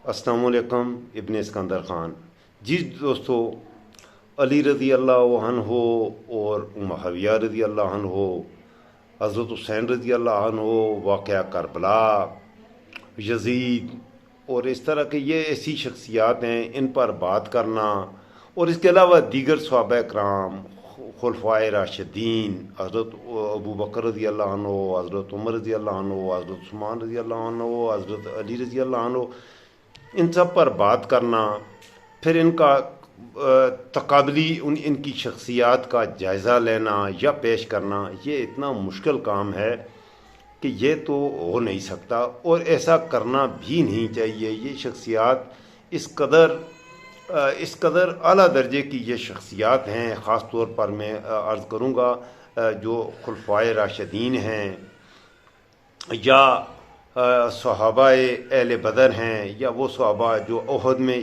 السلام علیکم ابن اسکندر خان. جی دوستو، علی رضی اللہ عنہ اور معاویہ رضی اللہ عنہ، حضرت حسین رضی اللہ عنہ، واقعہ کربلا، یزید اور اس طرح کے یہ ایسی شخصیات ہیں، ان پر بات کرنا، اور اس کے علاوہ دیگر صحابہ کرام، خلفائے راشدین، حضرت ابو بکر رضی اللہ عنہ، حضرت عمر رضی اللہ عنہ، حضرت عثمان رضی اللہ عنہ، حضرت علی رضی اللہ عنہ، ان سب پر بات کرنا، پھر ان کا تقابلی ان کی شخصیات کا جائزہ لینا یا پیش کرنا، یہ اتنا مشکل کام ہے کہ یہ تو ہو نہیں سکتا، اور ایسا کرنا بھی نہیں چاہیے. یہ شخصیات اس قدر اعلیٰ درجے کی یہ شخصیات ہیں. خاص طور پر میں عرض کروں گا جو خلفائے راشدین ہیں، یا صحابہ اہل بدر ہیں، یا وہ صحابہ جو احد میں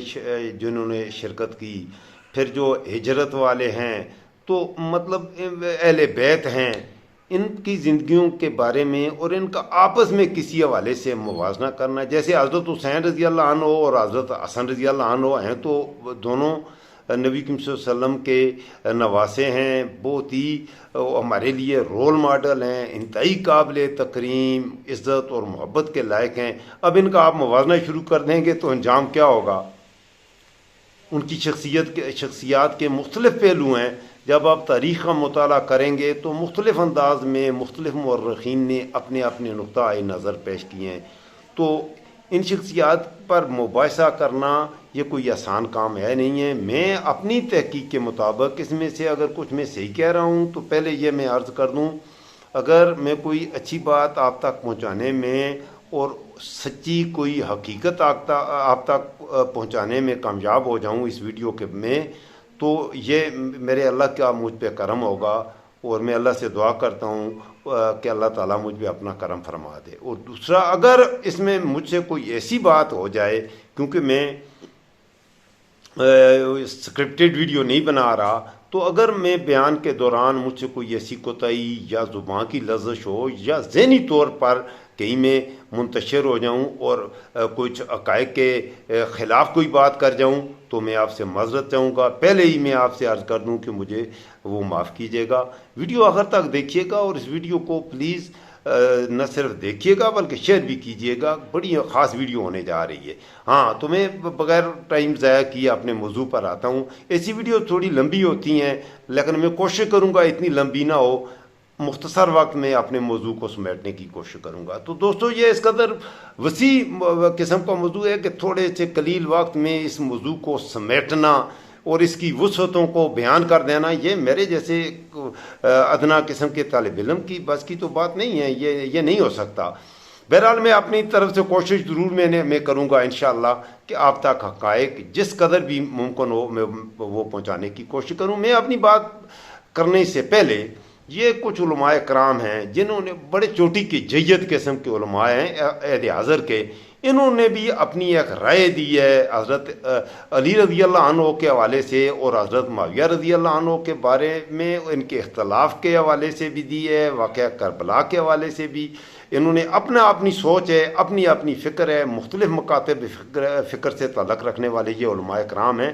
جنہوں نے شرکت کی، پھر جو ہجرت والے ہیں، تو مطلب اہل بیت ہیں، ان کی زندگیوں کے بارے میں اور ان کا آپس میں کسی حوالے سے موازنہ کرنا. جیسے حضرت حسین رضی اللہ عنہ اور حضرت حسن رضی اللہ عنہ ہیں، تو دونوں نبی کریم صلی اللہ علیہ وسلم کے نواسے ہیں، بہت ہی ہمارے لیے رول ماڈل ہیں، انتہائی قابل تکریم، عزت اور محبت کے لائق ہیں. اب ان کا آپ موازنہ شروع کر دیں گے تو انجام کیا ہوگا؟ ان کی شخصیات کے مختلف پہلو ہیں. جب آپ تاریخ کا مطالعہ کریں گے تو مختلف انداز میں مختلف مورخین نے اپنے اپنے نقطۂ نظر پیش کیے ہیں. تو ان شخصیات پر مباحثہ کرنا یہ کوئی آسان کام ہے نہیں ہے. میں اپنی تحقیق کے مطابق اس میں سے اگر کچھ میں صحیح کہہ رہا ہوں تو پہلے یہ میں عرض کر دوں، اگر میں کوئی اچھی بات آپ تک پہنچانے میں اور سچی کوئی حقیقت آپ تک پہنچانے میں کامیاب ہو جاؤں اس ویڈیو کے میں، تو یہ میرے اللہ کا مجھ پہ کرم ہوگا، اور میں اللہ سے دعا کرتا ہوں کہ اللہ تعالیٰ مجھ پہ اپنا کرم فرما دے. اور دوسرا، اگر اس میں مجھ سے کوئی ایسی بات ہو جائے، کیونکہ میں اسکرپٹڈ ویڈیو نہیں بنا رہا، تو اگر میں بیان کے دوران مجھ سے کوئی ایسی کوتاہی یا زبان کی لغزش ہو، یا ذہنی طور پر کہیں میں منتشر ہو جاؤں اور کچھ عقائد کے خلاف کوئی بات کر جاؤں، تو میں آپ سے معذرت چاہوں گا. پہلے ہی میں آپ سے عرض کر دوں کہ مجھے وہ معاف کیجیے گا. ویڈیو آخر تک دیکھیے گا، اور اس ویڈیو کو پلیز نہ صرف دیکھیے گا بلکہ شیئر بھی کیجیے گا. بڑی خاص ویڈیو ہونے جا رہی ہے. ہاں، تو میں بغیر ٹائم ضائع کیے اپنے موضوع پر آتا ہوں. ایسی ویڈیو تھوڑی لمبی ہوتی ہیں، لیکن میں کوشش کروں گا اتنی لمبی نہ ہو، مختصر وقت میں اپنے موضوع کو سمیٹنے کی کوشش کروں گا. تو دوستو، یہ اس قدر وسیع قسم کا موضوع ہے کہ تھوڑے سے قلیل وقت میں اس موضوع کو سمیٹنا اور اس کی وسعتوں کو بیان کر دینا، یہ میرے جیسے ادنا قسم کے طالب علم کی بس کی تو بات نہیں ہے. یہ نہیں ہو سکتا. بہرحال میں اپنی طرف سے کوشش ضرور میں کروں گا انشاءاللہ کہ آپ تک حقائق جس قدر بھی ممکن ہو میں وہ پہنچانے کی کوشش کروں. میں اپنی بات کرنے سے پہلے، یہ کچھ علماء کرام ہیں جنہوں نے بڑے چوٹی کی جید قسم کے علماء ہیں عہد حاضر کے، انہوں نے بھی اپنی ایک رائے دی ہے حضرت علی رضی اللہ عنہ کے حوالے سے، اور حضرت معاویہ رضی اللہ عنہ کے بارے میں ان کے اختلاف کے حوالے سے بھی دی ہے، واقعہ کربلا کے حوالے سے بھی. انہوں نے اپنی سوچ ہے، اپنی فکر ہے، مختلف مکاتب فکر سے تعلق رکھنے والے یہ علماء کرام ہیں.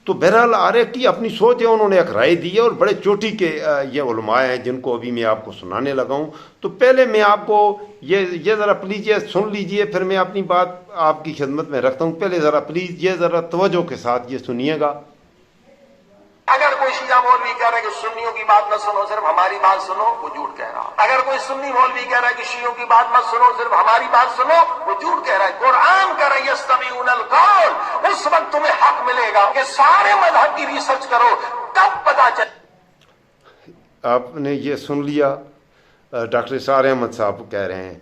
تو بہرحال آرے کی اپنی سوچ ہے، انہوں نے ایک رائے دی ہے، اور بڑے چوٹی کے یہ علماء ہیں جن کو ابھی میں آپ کو سنانے لگا ہوں. تو پہلے میں آپ کو یہ ذرا پلیز یہ سن لیجئے، پھر میں اپنی بات آپ کی خدمت میں رکھتا ہوں. پہلے ذرا پلیز یہ ذرا توجہ کے ساتھ یہ سنیے گا. اگر کوئی شیعہ مولوی کہہ رہا ہے کہ سنیوں کی بات نہ سنو، صرف ہماری بات سنو، وہ جھوٹ کہہ رہا ہے. اگر کوئی سنی مولوی کہہ رہا ہے کہ شیعوں کی بات مت سنو، صرف ہماری بات سنو، وہ جھوٹ کہہ رہا ہے. قرآن کہہ رہا ہے یستمعون القول، اس وقت تمہیں حق ملے گا کہ سارے مذہب کی ریسرچ کرو، تب پتا چلے. آپ نے یہ سن لیا، ڈاکٹر اسرار احمد صاحب کہہ رہے ہیں.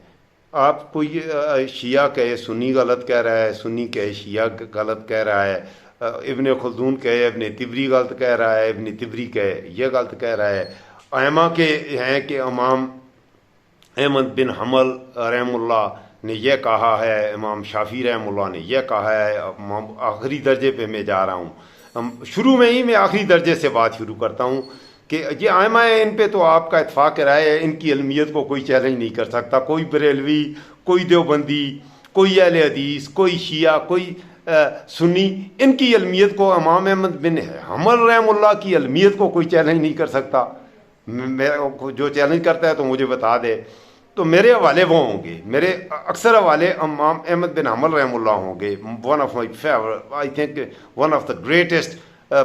آپ کوئی شیعہ کہے سنی غلط کہہ رہا ہے، سنی کہے شیعہ غلط کہہ رہا ہے، ابن خلدون کہے ابن طبری غلط کہہ رہا ہے، ابن طبری کہے یہ غلط کہہ رہا ہے. ائمہ کے ہیں کہ امام احمد بن حنبل رحم اللہ نے یہ کہا ہے، امام شافعی رحم اللہ نے یہ کہا ہے. آخری درجے پہ میں جا رہا ہوں. شروع میں ہی میں آخری درجے سے بات شروع کرتا ہوں کہ یہ ائمہ ہیں، ان پہ تو آپ کا اتفاق رائے ہے، ان کی علمیت کو کوئی چیلنج نہیں کر سکتا. کوئی بریلوی، کوئی دیوبندی، کوئی اہل حدیث، کوئی شیعہ، کوئی سنی، ان کی علمیت کو امام احمد بن حنبل رحم اللہ کی علمیت کو کوئی چیلنج نہیں کر سکتا. جو چیلنج کرتا ہے تو مجھے بتا دے. تو میرے حوالے وہ ہوں گے، میرے اکثر حوالے امام احمد بن حنبل رحم اللہ ہوں گے. One of my favourite, I think one of the greatest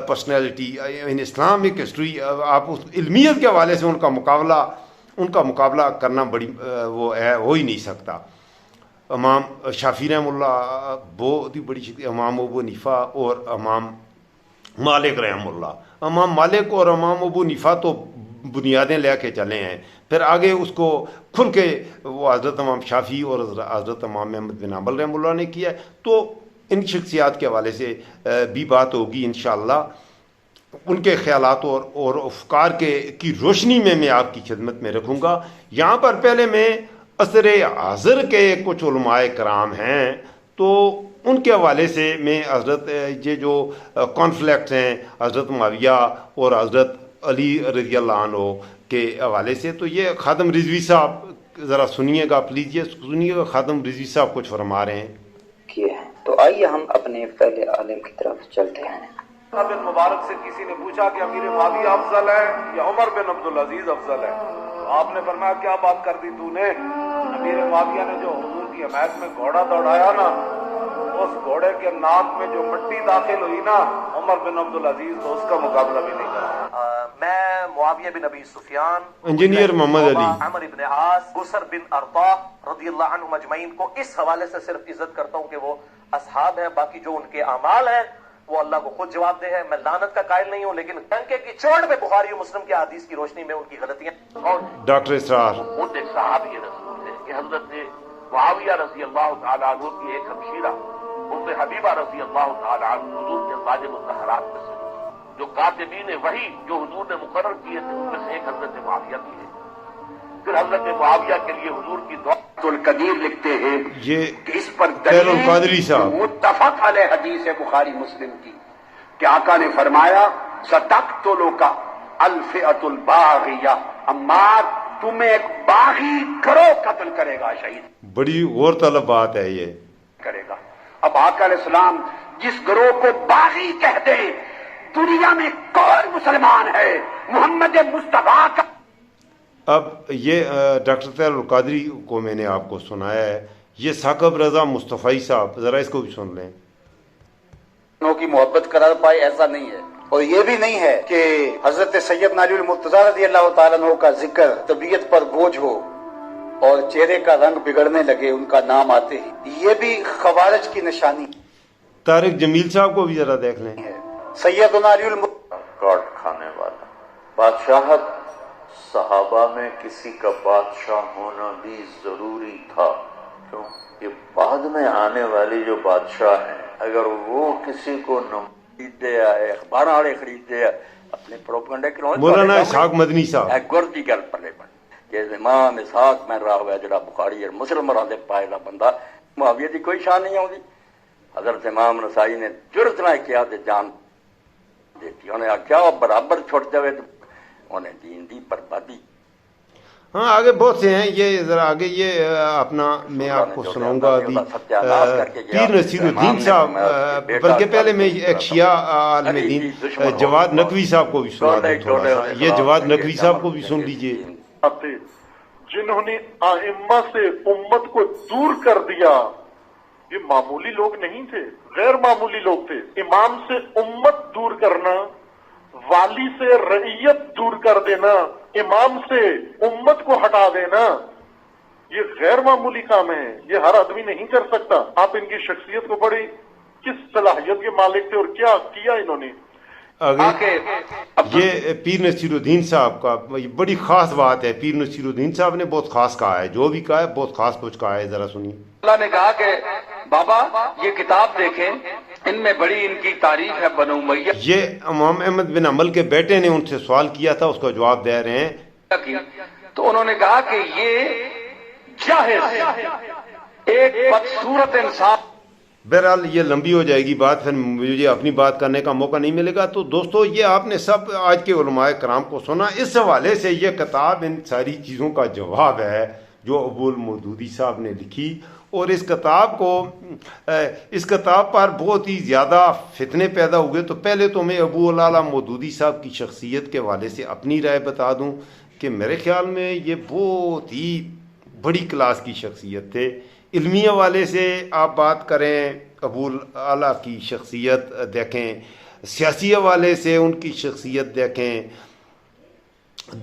personality in Islamic history. آپ اس علمیت کے حوالے سے ان کا مقابلہ کرنا بڑی وہ ہے، ہو ہی نہیں سکتا. امام شافعی رحم اللہ بہت ہی بڑی شکتی، امام ابو حنیفہ اور امام مالک رحم اللہ. امام مالک اور امام ابو حنیفہ تو بنیادیں لے کے چلے ہیں، پھر آگے اس کو کھل کے وہ حضرت امام شافعی اور حضرت امام احمد بن حنبل رحم اللہ نے کیا ہے. تو ان شخصیات کے حوالے سے بھی بات ہوگی انشاءاللہ. ان کے خیالات اور افکار کی روشنی میں آپ کی خدمت میں رکھوں گا. یہاں پر پہلے میں عصر حاضر کے کچھ علماء کرام ہیں، تو ان کے حوالے سے میں حضرت یہ جو کانفلکٹس ہیں حضرت معاویہ اور حضرت علی رضی اللہ عنہ کے حوالے سے، تو یہ خادم رضوی صاحب ذرا سنیے گا پلیز، یہ سنیے گا خادم رضوی صاحب کچھ فرما رہے ہیں. کیے ہیں تو آئیے ہم اپنے پہلے عالم کی طرف چلتے ہیں. بن مبارک سے کسی نے پوچھا کہ امیر معاویہ افضل ہے یا عمر بن عبدالعزیز افضل ہے، تو آپ نے فرمایا کیا بات کر دی تو نے؟ امیر معاویہ نے جو حضور کی حمایت میں گھوڑا دوڑایا نا، اس گھوڑے کے ناک میں جو مٹی داخل ہوئی نا، عمر بن عبدالعزیز تو اس کا مقابلہ بھی نہیں کرا. میں معاویہ بن ابی سفیان، انجینئر محمد علی، عمر بن عاص، بسر بن ارطاح رضی اللہ عنہم اجمعین کو اس حوالے سے صرف عزت کرتا ہوں کہ وہ اصحاب ہیں، باقی جو ان کے اعمال ہیں وہ اللہ کو خود جواب دہ ہے. میں لعنت کا قائل نہیں ہوں، لیکن ڈنکے کی چوٹ پہ بخاری و مسلم کے حدیث کی روشنی میں ان کی غلطیاں. اور ڈاکٹر اسرار خود ایک صحابی رسول ہے کہ حضرت معاویہ رضی اللہ تعالیٰ عنہ کی ایک ہمشیرہ ام حبیبہ رضی اللہ تعالیٰ عنہ حضور کے ازواج مطہرات میں سے جو کاتبین وحی جو حضور نے مقرر کیے تھے ان میں سے ایک حضرت معاویہ بھی ہے. پھر حضرت معاویہ کے لیے حضور کی دعا القدیر لکھتے ہیں یہ کہ اس پر خیر القادری صاحب متفق علیہ حدیث ہے بخاری مسلم کی کہ آقا نے فرمایا ستقتلک الفئۃ الباغیہ، عمار تمہیں ایک باغی گروہ قتل کرے گا، شہید بڑی غور طلب بات ہے یہ کرے گا. اب آقا علیہ السلام جس گروہ کو باغی کہتے ہیں، دنیا میں کون مسلمان ہے محمد مصطفیٰ کا؟ اب یہ ڈاکٹر طاہر القادری کو میں نے آپ کو سنایا ہے، یہ ثاقب رضا مصطفی صاحب ذرا اس کو بھی سن لیں. کی محبت قرار پائے ایسا نہیں ہے، اور یہ بھی نہیں ہے کہ حضرت سیدنا علی المرتضیٰ رضی اللہ تعالیٰ عنہ کا ذکر طبیعت پر بوجھ ہو اور چہرے کا رنگ بگڑنے لگے ان کا نام آتے ہی، یہ بھی خوارج کی نشانی. طارق جمیل صاحب کو بھی ذرا دیکھ لیں. سیدنا علی کاٹ کھانے والا بادشاہت، صحابہ میں کسی کا بادشاہ ہونا بھی ضروری تھا. کیوں؟ یہ بعد میں آنے والی جو بادشاہ ہیں اگر وہ کسی کو خریدتے ہیں، اخبار والے خریدتے ہیں اپنے پروپیگنڈے کے مولانا اسحاق مدنی صاحب گر کی گل پلے بن کہ امام اسحاق میں رہا ہوا جڑا بخاری اور مسلم راندے پائے دا بندہ، معاویہ دی کوئی شان نہیں آتی. حضرت امام نسائی نے جرت نہ کیا تے جان دیتی، انہیں آخیا برابر چھوٹ جائے تو انہیں دین دی بربادی. ہاں آگے بہت سے ہیں، یہ ذرا آگے یہ اپنا میں آپ کو سناؤں گا ابھی پیر نصیر الدین صاحب، بلکہ پہلے میں ایک شیعہ عالم دین جواد نقوی صاحب کو بھی سنا دوں تھوڑا سا. یہ جواد نقوی صاحب کو بھی سن لیجئے. جنہوں نے ائمہ سے امت کو دور کر دیا، یہ معمولی لوگ نہیں تھے، غیر معمولی لوگ تھے. امام سے امت دور کرنا، والی سے رعیت دور کر دینا، امام سے امت کو ہٹا دینا، یہ غیر معمولی کام ہے، یہ ہر آدمی نہیں کر سکتا. آپ ان کی شخصیت کو بڑی کس صلاحیت کے مالک تھے اور کیا کیا انہوں نے. آگے یہ پیر نصیر الدین صاحب کا بڑی خاص بات ہے. پیر نصیر الدین صاحب نے بہت خاص کہا ہے، جو بھی کہا ہے بہت خاص کچھ کہا ہے، ذرا سنیے. اللہ نے کہا کہ بابا یہ کتاب دیکھیں، ان میں بڑی ان کی تاریخ ہے بنو امیہ. یہ امام احمد بن حنبل کے بیٹے نے ان سے سوال کیا تھا، اس کا جواب دے رہے ہیں. تو انہوں نے کہا کہ یہ جاہز ایک بدصورت انسان. بہرحال یہ لمبی ہو جائے گی بات، پھر مجھے اپنی بات کرنے کا موقع نہیں ملے گا. تو دوستو یہ آپ نے سب آج کے علماء کرام کو سنا. اس حوالے سے یہ کتاب ان ساری چیزوں کا جواب ہے جو ابو المودودی صاحب نے لکھی، اور اس کتاب پر بہت ہی زیادہ فتنے پیدا ہوئے. تو پہلے تو میں ابو العلا مودودی صاحب کی شخصیت کے حوالے سے اپنی رائے بتا دوں کہ میرے خیال میں یہ بہت ہی بڑی کلاس کی شخصیت تھے. علمی حوالے سے آپ بات کریں ابو العلا کی شخصیت دیکھیں, سیاسی حوالے سے ان کی شخصیت دیکھیں,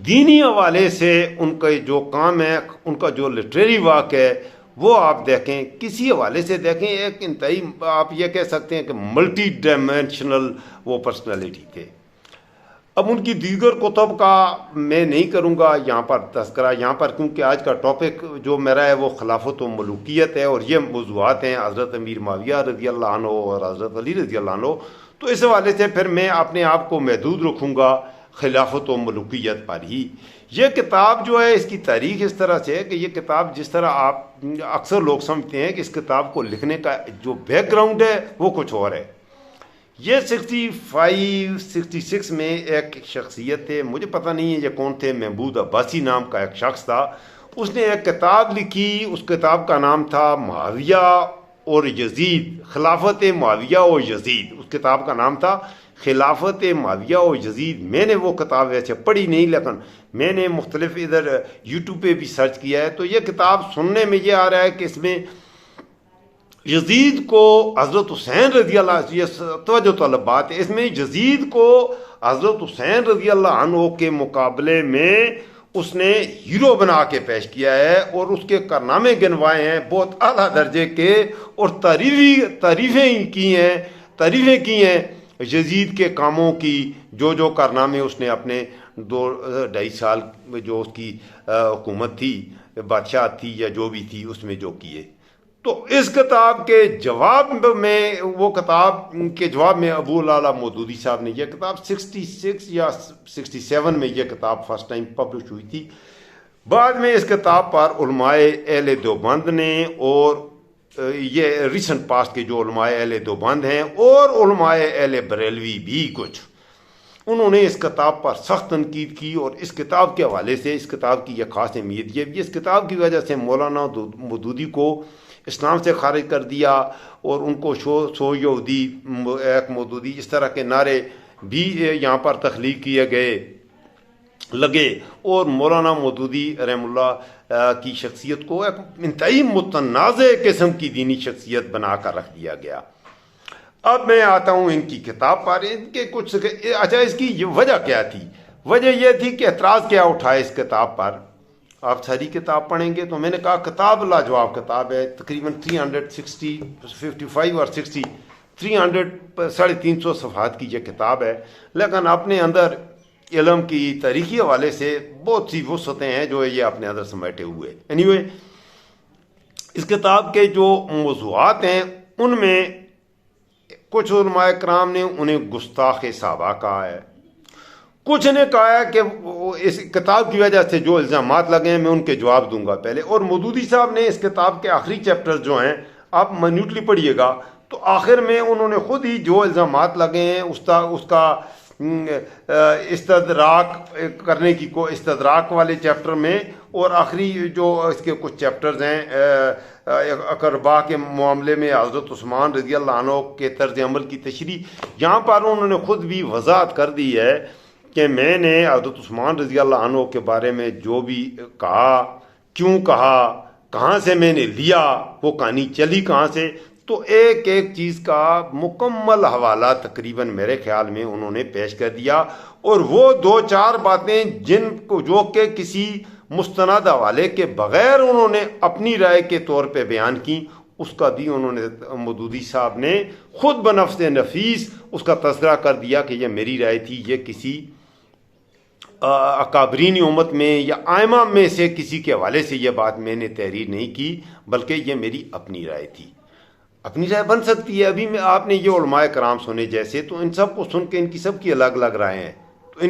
دینی حوالے سے ان کا جو کام ہے, ان کا جو لٹریری واک ہے وہ آپ دیکھیں, کسی حوالے سے دیکھیں, ایک انتہائی آپ یہ کہہ سکتے ہیں کہ ملٹی ڈائمینشنل وہ پرسنالٹی تھے. اب ان کی دیگر کتب کا میں نہیں کروں گا یہاں پر تذکرہ, یہاں پر کیونکہ آج کا ٹاپک جو میرا ہے وہ خلافت و ملوکیت ہے, اور یہ موضوعات ہیں حضرت امیر معاویہ رضی اللہ عنہ اور حضرت علی رضی اللہ عنہ. تو اس حوالے سے پھر میں اپنے آپ کو محدود رکھوں گا خلافت و ملوکیت پر ہی. یہ کتاب جو ہے اس کی تاریخ اس طرح سے ہے کہ یہ کتاب جس طرح آپ اکثر لوگ سمجھتے ہیں کہ اس کتاب کو لکھنے کا جو بیک گراؤنڈ ہے وہ کچھ اور ہے. یہ 65-66 میں ایک شخصیت تھے, مجھے پتہ نہیں ہے یہ کون تھے, محمود عباسی نام کا ایک شخص تھا. اس نے ایک کتاب لکھی, اس کتاب کا نام تھا معاویہ اور یزید, خلافت معاویہ اور یزید. اس کتاب کا نام تھا خلافت معاویہ اور یزید. میں نے وہ کتاب ویسے پڑھی نہیں, لیکن میں نے مختلف ادھر یوٹیوب پہ بھی سرچ کیا ہے. تو یہ کتاب سننے میں یہ آ رہا ہے کہ اس میں یزید کو حضرت حسین رضی اللہ, یہ توجہ طلب بات ہے, اس میں یزید کو حضرت حسین رضی اللہ عنہ کے مقابلے میں اس نے ہیرو بنا کے پیش کیا ہے, اور اس کے کارنامے گنوائے ہیں بہت اعلیٰ درجے کے, اور تعریفیں کی ہیں یزید کے کاموں کی, جو کارنامے اس نے اپنے 2-2.5 سال جو اس کی حکومت تھی, بادشاہت تھی یا جو بھی تھی, اس میں جو کیے. تو اس کتاب کے جواب میں, وہ کتاب کے جواب میں ابو العلا مودودی صاحب نے, یہ کتاب 66 یا 67 میں یہ کتاب فرسٹ ٹائم پبلش ہوئی تھی. بعد میں اس کتاب پر علماء اہل دیوبند نے, اور یہ ریسنٹ پاسٹ کے جو علماء اہل دیوبند ہیں اور علماء اہل بریلوی بھی کچھ, انہوں نے اس کتاب پر سخت تنقید کی. اور اس کتاب کے حوالے سے اس کتاب کی یہ خاص اہمیت یہ بھی, اس کتاب کی وجہ سے مولانا مودودی کو اسلام سے خارج کر دیا, اور ان کو سو یہودی ایک مودودی اس طرح کے نعرے بھی یہاں پر تخلیق کیے لگے, اور مولانا مودودی رحم اللہ کی شخصیت کو ایک انتہائی متنازع قسم کی دینی شخصیت بنا کر رکھ دیا گیا. اب میں آتا ہوں ان کی کتاب پر, ان کے کچھ اچھا اس کی وجہ کیا تھی. وجہ یہ تھی کہ اعتراض کیا اٹھائے اس کتاب پر. آپ ساری کتاب پڑھیں گے تو میں نے کہا کتاب لاجواب کتاب ہے, تقریباً 55 اور 60 350 صفحات کی یہ کتاب ہے, لیکن اپنے اندر علم کی تاریخی حوالے سے بہت سی وسعتیں ہیں جو یہ اپنے اندر سمیٹے ہوئے. اینیوے, اس کتاب کے جو موضوعات ہیں ان میں کچھ علماء کرام نے انہیں گستاخ صحابہ کہا ہے, کچھ نے کہا ہے کہ اس کتاب کی وجہ سے جو الزامات لگے ہیں میں ان کے جواب دوں گا پہلے. اور مودودی صاحب نے اس کتاب کے آخری چیپٹر جو ہیں آپ منیوٹلی پڑھیے گا, تو آخر میں انہوں نے خود ہی جو الزامات لگے ہیں اس کا استدراک کرنے کی استدراک والے چیپٹر میں, اور آخری جو اس کے کچھ چیپٹرز ہیں اقربا کے معاملے میں حضرت عثمان رضی اللہ عنہ کے طرز عمل کی تشریح, یہاں پر انہوں نے خود بھی وضاحت کر دی ہے کہ میں نے حضرت عثمان رضی اللہ عنہ کے بارے میں جو بھی کہا, کیوں کہا, کہاں سے میں نے لیا, وہ کہانی چلی کہاں سے, تو ایک ایک چیز کا مکمل حوالہ تقریباً میرے خیال میں انہوں نے پیش کر دیا. اور وہ 2-4 باتیں جن کو جو کہ کسی مستند حوالے کے بغیر انہوں نے اپنی رائے کے طور پہ بیان کی, اس کا بھی انہوں نے مودودی صاحب نے خود بنفس نفیس اس کا تذکرہ کر دیا کہ یہ میری رائے تھی, یہ کسی اکابرین امت میں یا ائمہ میں سے کسی کے حوالے سے یہ بات میں نے تحریر نہیں کی, بلکہ یہ میری اپنی رائے تھی. اپنی رائے بن سکتی ہے. ابھی میں آپ نے یہ علماء کرام سنے جیسے, تو ان سب کو سن کے ان کی سب کی الگ الگ رائے ہیں, تو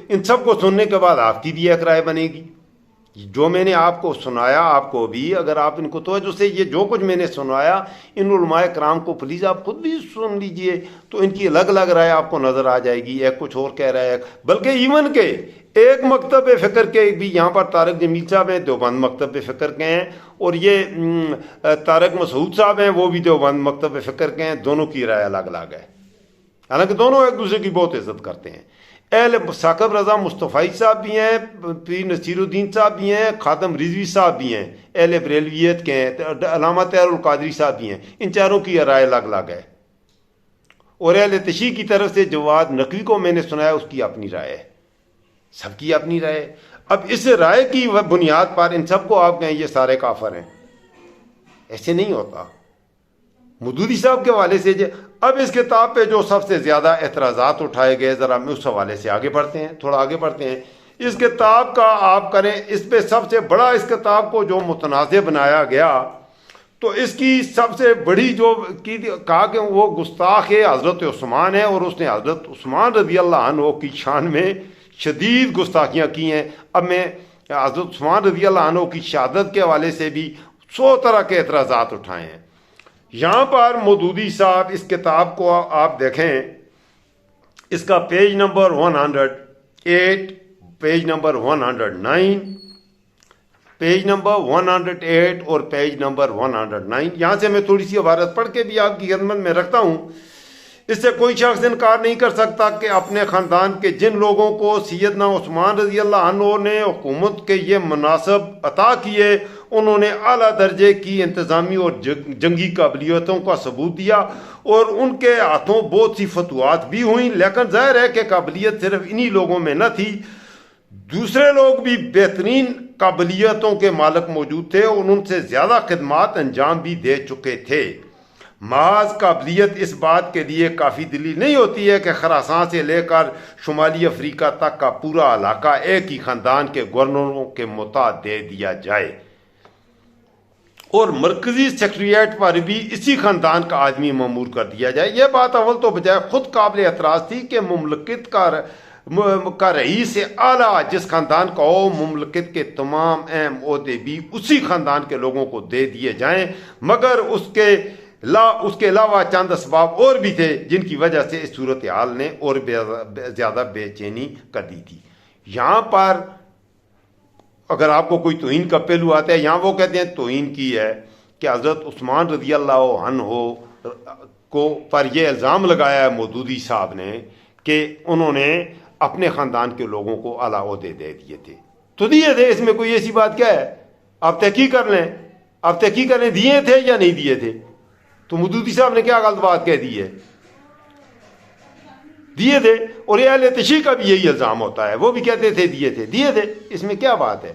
ان سب کو سننے کے بعد آپ کی بھی ایک رائے بنے گی. جو میں نے آپ کو سنایا, آپ کو بھی اگر آپ ان کو توجہ سے یہ جو کچھ میں نے سنایا ان علماء کرام کو پلیز آپ خود بھی سن لیجئے, تو ان کی الگ الگ رائے آپ کو نظر آ جائے گی. ایک کچھ اور کہہ رہا ہے, بلکہ ایون کہ ایک مکتب فکر کے بھی یہاں پر طارق جمیل صاحب ہیں، دیوبند مکتب فکر کے ہیں، اور یہ طارق مسعود صاحب ہیں، وہ بھی دیوبند مکتب فکر کے ہیں. دونوں کی رائے الگ الگ ہے، حالانکہ دونوں ایک دوسرے کی بہت عزت کرتے ہیں. اہل ثاقب رضا مصطفی صاحب بھی ہیں، پیر نصیر الدین صاحب بھی ہیں، خاتم رضوی صاحب بھی ہیں، اہل بریلویت کے ہیں، علامہ طاہر القادری صاحب بھی ہیں. ان چاروں کی رائے الگ الگ ہے. اور اہل تشیع کی طرف سے جواد نقوی کو میں نے سنایا، اس کی اپنی رائے ہے، سب کی اپنی رائے ہے. اب اس رائے کی بنیاد پر ان سب کو آپ کہیں یہ سارے کافر ہیں، ایسے نہیں ہوتا. مودودی صاحب کے حوالے سے اب اس کتاب پہ جو سب سے زیادہ اعتراضات اٹھائے گئے، ذرا میں اس حوالے سے آگے بڑھتے ہیں، تھوڑا آگے بڑھتے ہیں. اس کتاب کا آپ کریں، اس پہ سب سے بڑا اس کتاب کو جو متنازع بنایا گیا، تو اس کی سب سے بڑی جو کہا کہ وہ گستاخ حضرت عثمان ہے، اور اس نے حضرت عثمان رضی اللہ عنہ کی شان میں شدید گستاخیاں کی ہیں. اب میں حضرت عثمان رضی اللہ عنہ کی شہادت کے حوالے سے بھی 100 طرح کے اعتراضات اٹھائے ہیں. یہاں پر مودودی صاحب اس کتاب کو آپ دیکھیں، اس کا page number 108، page number 109، page number 108 اور پیج نمبر 109. یہاں سے میں تھوڑی سی عبارت پڑھ کے بھی آپ کی خدمت میں رکھتا ہوں. اس سے کوئی شخص انکار نہیں کر سکتا کہ اپنے خاندان کے جن لوگوں کو سیدنا عثمان رضی اللہ عنہ نے حکومت کے یہ مناصب عطا کیے، انہوں نے اعلیٰ درجے کی انتظامی اور جنگی قابلیتوں کا ثبوت دیا، اور ان کے ہاتھوں بہت سی فتوحات بھی ہوئیں. لیکن ظاہر ہے کہ قابلیت صرف انہی لوگوں میں نہ تھی، دوسرے لوگ بھی بہترین قابلیتوں کے مالک موجود تھے، اور ان سے زیادہ خدمات انجام بھی دے چکے تھے. محض قابلیت اس بات کے لیے کافی دلیل نہیں ہوتی ہے کہ خراسان سے لے کر شمالی افریقہ تک کا پورا علاقہ ایک ہی خاندان کے گورنروں کے متحد دے دیا جائے، اور مرکزی سیکریٹریٹ پر بھی اسی خاندان کا آدمی مامور کر دیا جائے. یہ بات اول تو بجائے خود قابل اعتراض تھی کہ مملکت کا رئیس اعلیٰ جس خاندان کا ہو، مملکت کے تمام اہم عہدے بھی اسی خاندان کے لوگوں کو دے دیے جائیں. مگر اس کے علاوہ چند اسباب اور بھی تھے جن کی وجہ سے اس صورتحال نے اور زیادہ بے چینی کر دی تھی. یہاں پر اگر آپ کو کوئی توہین کا پہلو آتا ہے، یہاں وہ کہتے ہیں توہین کی ہے کہ حضرت عثمان رضی اللہ عنہ کو پر یہ الزام لگایا ہے مودودی صاحب نے کہ انہوں نے اپنے خاندان کے لوگوں کو اعلیٰ عہدے دے دیے تھے. تو دیے تھے، اس میں کوئی ایسی بات کیا ہے؟ آپ تحقیق کر لیں، آپ تحقیق کریں دیے تھے یا نہیں دیے تھے. تو مودودی صاحب نے کیا غلط بات کہہ دی ہے؟ دیے تھے. اور یہ اہل تشیع کا بھی یہی الزام ہوتا ہے، وہ بھی کہتے تھے دیے تھے. اس میں کیا بات ہے؟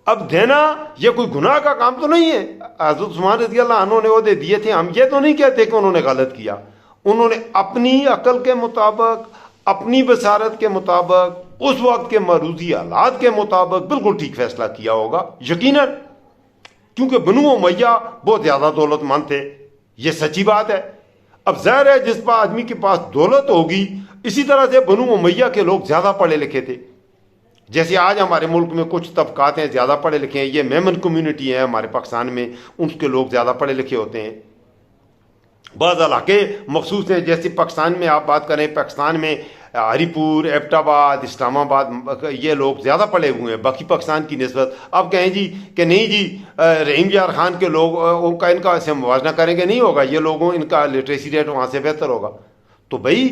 اب دینا یہ کوئی گناہ کا کام تو نہیں ہے. حضرت عثمان رضی اللہ عنہ نے عہدے دیے تھے. ہم یہ تو نہیں کہتے کہ انہوں نے غلط کیا. انہوں نے اپنی عقل کے مطابق، اپنی بصارت کے مطابق، اس وقت کے معروضی حالات کے مطابق بالکل ٹھیک فیصلہ کیا ہوگا یقیناً، کیونکہ بنو امیہ بہت زیادہ دولت مند تھے، یہ سچی بات ہے. اب ظاہر ہے جس آدمی کے پاس دولت ہوگی، اسی طرح سے بنو امیہ کے لوگ زیادہ پڑھے لکھے تھے. جیسے آج ہمارے ملک میں کچھ طبقات ہیں زیادہ پڑھے لکھے ہیں، یہ میمن کمیونٹی ہے ہمارے پاکستان میں، ان کے لوگ زیادہ پڑھے لکھے ہوتے ہیں. بعض علاقے مخصوص ہیں، جیسے پاکستان میں آپ بات کریں، پاکستان میں ہری پور، ایبٹ آباد، اسلام آباد، یہ لوگ زیادہ پڑھے ہوئے ہیں باقی پاکستان کی نسبت. آپ کہیں جی کہ نہیں جی رحیم یار خان کے لوگ ان کا ایسے موازنہ کریں گے، نہیں ہوگا، یہ لوگوں ان کا لٹریسی ریٹ وہاں سے بہتر ہوگا. تو بھائی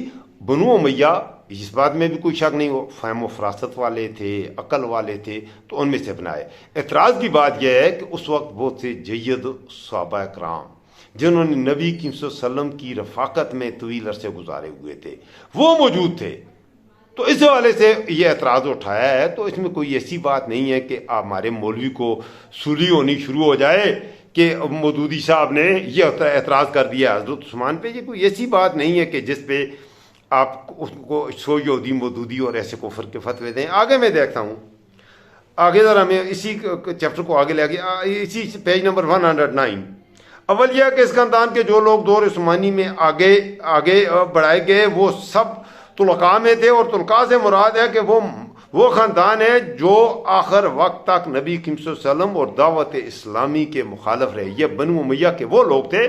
بنو امیہ اس بات میں بھی کوئی شک نہیں، ہو فہم و فراست والے تھے، عقل والے تھے، تو ان میں سے بنائے. اعتراض کی بات یہ ہے کہ اس وقت بہت سے جید صحابہ کرام جنہوں نے نبی صلی اللہ علیہ وسلم کی رفاقت میں طویل عرصے گزارے ہوئے تھے، وہ موجود تھے. تو اس حوالے سے یہ اعتراض اٹھایا ہے. تو اس میں کوئی ایسی بات نہیں ہے کہ ہمارے مولوی کو سولی ہونی شروع ہو جائے کہ مودودی صاحب نے یہ اعتراض کر دیا حضرت عثمان پہ. یہ کوئی ایسی بات نہیں ہے کہ جس پہ آپ اس کو سو یہودی مودودی اور ایسے کفر کے فتوے دیں. آگے میں دیکھتا ہوں، آگے ذرا میں اسی چیپٹر کو آگے لے گیا، اسی پیج نمبر 109. اول یہ کہ اس خاندان کے جو لوگ دور عثمانی میں آگے بڑھائے گئے وہ سب طلقاء میں تھے، اور طلقاء سے مراد ہے کہ وہ خاندان ہے جو آخر وقت تک نبی صلی اللہ علیہ وسلم اور دعوت اسلامی کے مخالف رہے. یہ بنو امیہ کے وہ لوگ تھے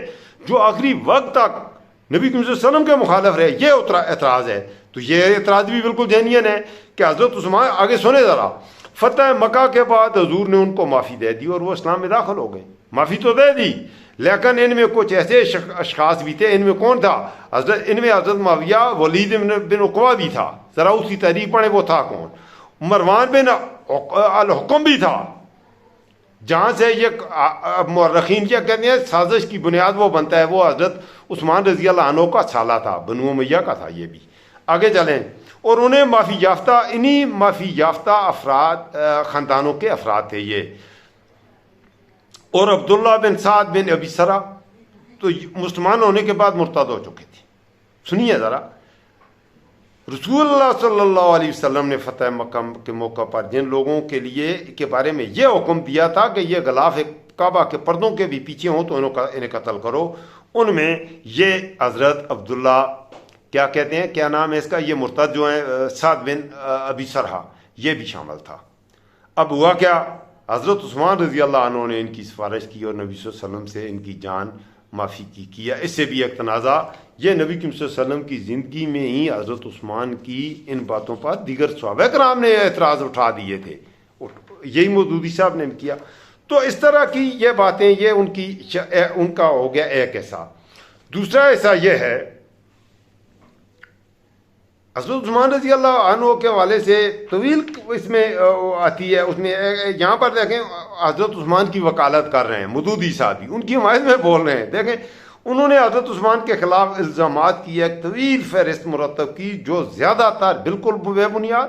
جو آخری وقت تک نبی کریم صلی اللہ علیہ وسلم کے مخالف رہے، یہ اعتراض ہے. تو یہ اعتراض بھی بالکل جینین ہے کہ حضرت عثمان، آگے سنے ذرا، فتح مکہ کے بعد حضور نے ان کو معافی دے دی اور وہ اسلام میں داخل ہو گئے. معافی تو دے دی، لیکن ان میں کچھ ایسے اشخاص بھی تھے. ان میں کون تھا؟ ان میں حضرت معاویہ ولید بن عقبہ بھی تھا. ذرا اس کی تاریخ پڑھیں، وہ تھا کون؟ مروان بن الحکم بھی تھا، جہاں سے یہ مورخین کیا کہتے ہیں سازش کی بنیاد وہ بنتا ہے، وہ حضرت عثمان رضی اللہ عنہ کا سالہ تھا، بنو امیہ کا تھا یہ بھی. آگے چلیں، اور انہیں معافی یافتہ، انہی معافی یافتہ افراد خاندانوں کے افراد تھے یہ. اور عبداللہ بن سعد بن ابی سرا تو مسلمان ہونے کے بعد مرتد ہو چکے تھے. سنیے ذرا، رسول اللہ صلی اللہ علیہ وسلم نے فتح مکہ کے موقع پر جن لوگوں کے لیے کے بارے میں یہ حکم دیا تھا کہ یہ غلاف کعبہ کے پردوں کے بھی پیچھے ہوں تو انہیں قتل کرو، ان میں یہ حضرت عبداللہ کیا کہتے ہیں، کیا نام ہے اس کا، یہ مرتد جو ہیں سعد بن ابی سرحا، یہ بھی شامل تھا. اب ہوا کیا، حضرت عثمان رضی اللہ عنہ نے ان کی سفارش کی اور نبی صلی اللہ علیہ وسلم سے ان کی جان معافی کی کیا. اس سے بھی ایک تنازع، یہ نبی کریم صلی اللہ علیہ وسلم کی زندگی میں ہی حضرت عثمان کی ان باتوں پر دیگر صحابہ کرام نے اعتراض اٹھا دیے تھے، یہی مودودی صاحب نے کیا. تو اس طرح کی یہ باتیں، یہ ان کا ہو گیا ایک حصہ. دوسرا حصہ یہ ہے، حضرت عثمان رضی اللہ عنہ کے حوالے سے طویل اس میں آتی ہے. اس میں یہاں پر دیکھیں حضرت عثمان کی وکالت کر رہے ہیں مودودی صاحب بھی، ان کی حمایت میں بول رہے ہیں. دیکھیں انہوں نے حضرت عثمان کے خلاف الزامات کی ایک طویل فہرست مرتب کی، جو زیادہ تر بالکل بے بنیاد،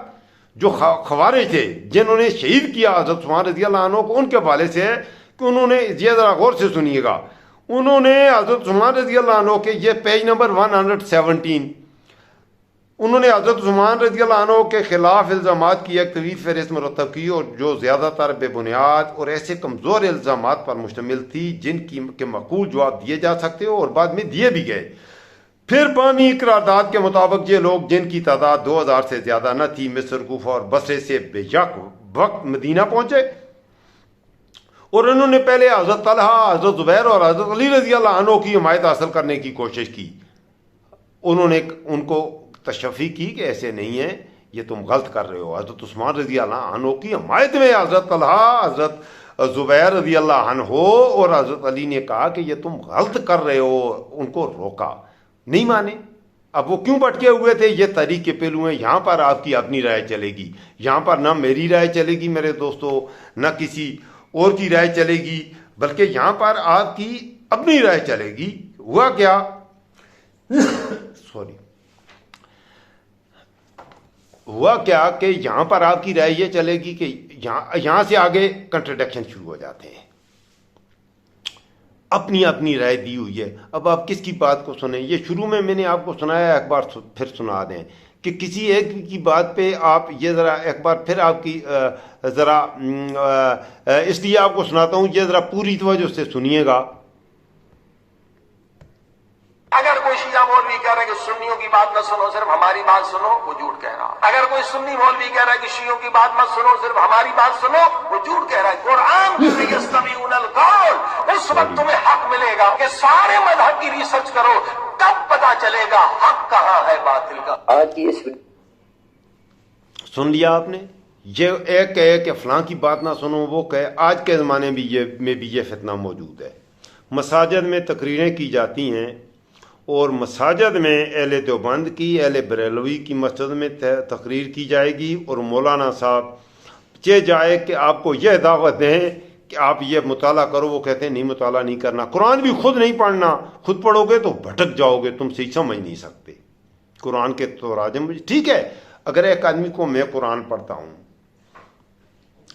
جو خوارج تھے جنہوں نے شہید کیا حضرت عثمان رضی اللہ عنہ کو، ان کے حوالے سے ہے کہ انہوں نے، یہ ذرا غور سے سنیے گا، انہوں نے حضرت عثمان رضی اللہ عنہ کے، یہ پیج نمبر 117، انہوں نے حضرت عثمان رضی اللہ عنہ کے خلاف الزامات کی ایک طویل فہرست مرتب کی، اور جو زیادہ تر بے بنیاد اور ایسے کمزور الزامات پر مشتمل تھی جن کے معقول جواب دیے جا سکتے ہو اور بعد میں دیے بھی گئے. پھر بامی قرارداد کے مطابق یہ لوگ، جن کی تعداد 2000 سے زیادہ نہ تھی، مصر، کوفہ اور بصرے سے بے یک وقت مدینہ پہنچے، اور انہوں نے پہلے حضرت طلحہ، حضرت زبیر اور حضرت علی رضی اللہ عنہ کی حمایت حاصل کرنے کی کوشش کی. انہوں نے ان کو تشفی کی کہ ایسے نہیں ہے، یہ تم غلط کر رہے ہو. حضرت عثمان رضی اللہ عنہ کی حمایت میں حضرت طلحہ، حضرت زبیر رضی اللہ عنہ اور حضرت علی نے کہا کہ یہ تم غلط کر رہے ہو، ان کو روکا، نہیں مانے. اب وہ کیوں بٹکے ہوئے تھے، یہ تاریخ کے پہلو ہیں. یہاں پر آپ کی اپنی رائے چلے گی، یہاں پر نہ میری رائے چلے گی میرے دوستو، نہ کسی اور کی رائے چلے گی، بلکہ یہاں پر آپ کی اپنی رائے چلے گی. ہوا کیا ہوا کیا کہ یہاں پر آپ کی رائے یہ چلے گی کہ یہاں سے آگے کنٹرڈکشن شروع ہو جاتے ہیں. اپنی اپنی رائے دی ہوئی ہے. اب آپ کس کی بات کو سنیں؟ یہ شروع میں نے آپ کو سنایا، ایک بار پھر سنا دیں کہ کسی ایک کی بات پہ آپ یہ ذرا ایک بار پھر آپ کی ذرا اس لیے آپ کو سناتا ہوں، یہ ذرا پوری توجہ سے سنیے گا. اگر کوئی شیعہ مولوی کہہ رہا ہے کہ سنیوں کی بات نہ سنو صرف ہماری بات سنو، وہ جھوٹ کہہ رہا ہے. اگر کوئی سنی مولوی کہہ رہا ہے کہ شیعوں کی بات مت سنو صرف ہماری بات سنو، وہ جھوٹ کہہ رہا ہے. قرآن میں یستمعون القول، اس وقت تمہیں حق ملے گا کہ سارے مذہب کی ریسرچ کرو، تب پتا چلے گا حق کہاں ہے باطل کا. آج کی اس سن لیا آپ نے، یہ ایک کہے کہ فلاں کی بات نہ سنو، وہ کہے. آج کے زمانے میں بھی یہ فتنہ موجود ہے. مساجد میں تقریریں کی جاتی ہیں، اور مساجد میں اہل دیوبند کی، اہل بریلوی کی مسجد میں تقریر کی جائے گی، اور مولانا صاحب چہ جائے کہ آپ کو یہ دعوت دیں کہ آپ یہ مطالعہ کرو، وہ کہتے ہیں نہیں مطالعہ نہیں کرنا. قرآن بھی خود نہیں پڑھنا، خود پڑھو گے تو بھٹک جاؤ گے، تم صحیح سمجھ نہیں سکتے قرآن کے تراجم. ٹھیک ہے، اگر ایک آدمی کو میں قرآن پڑھتا ہوں،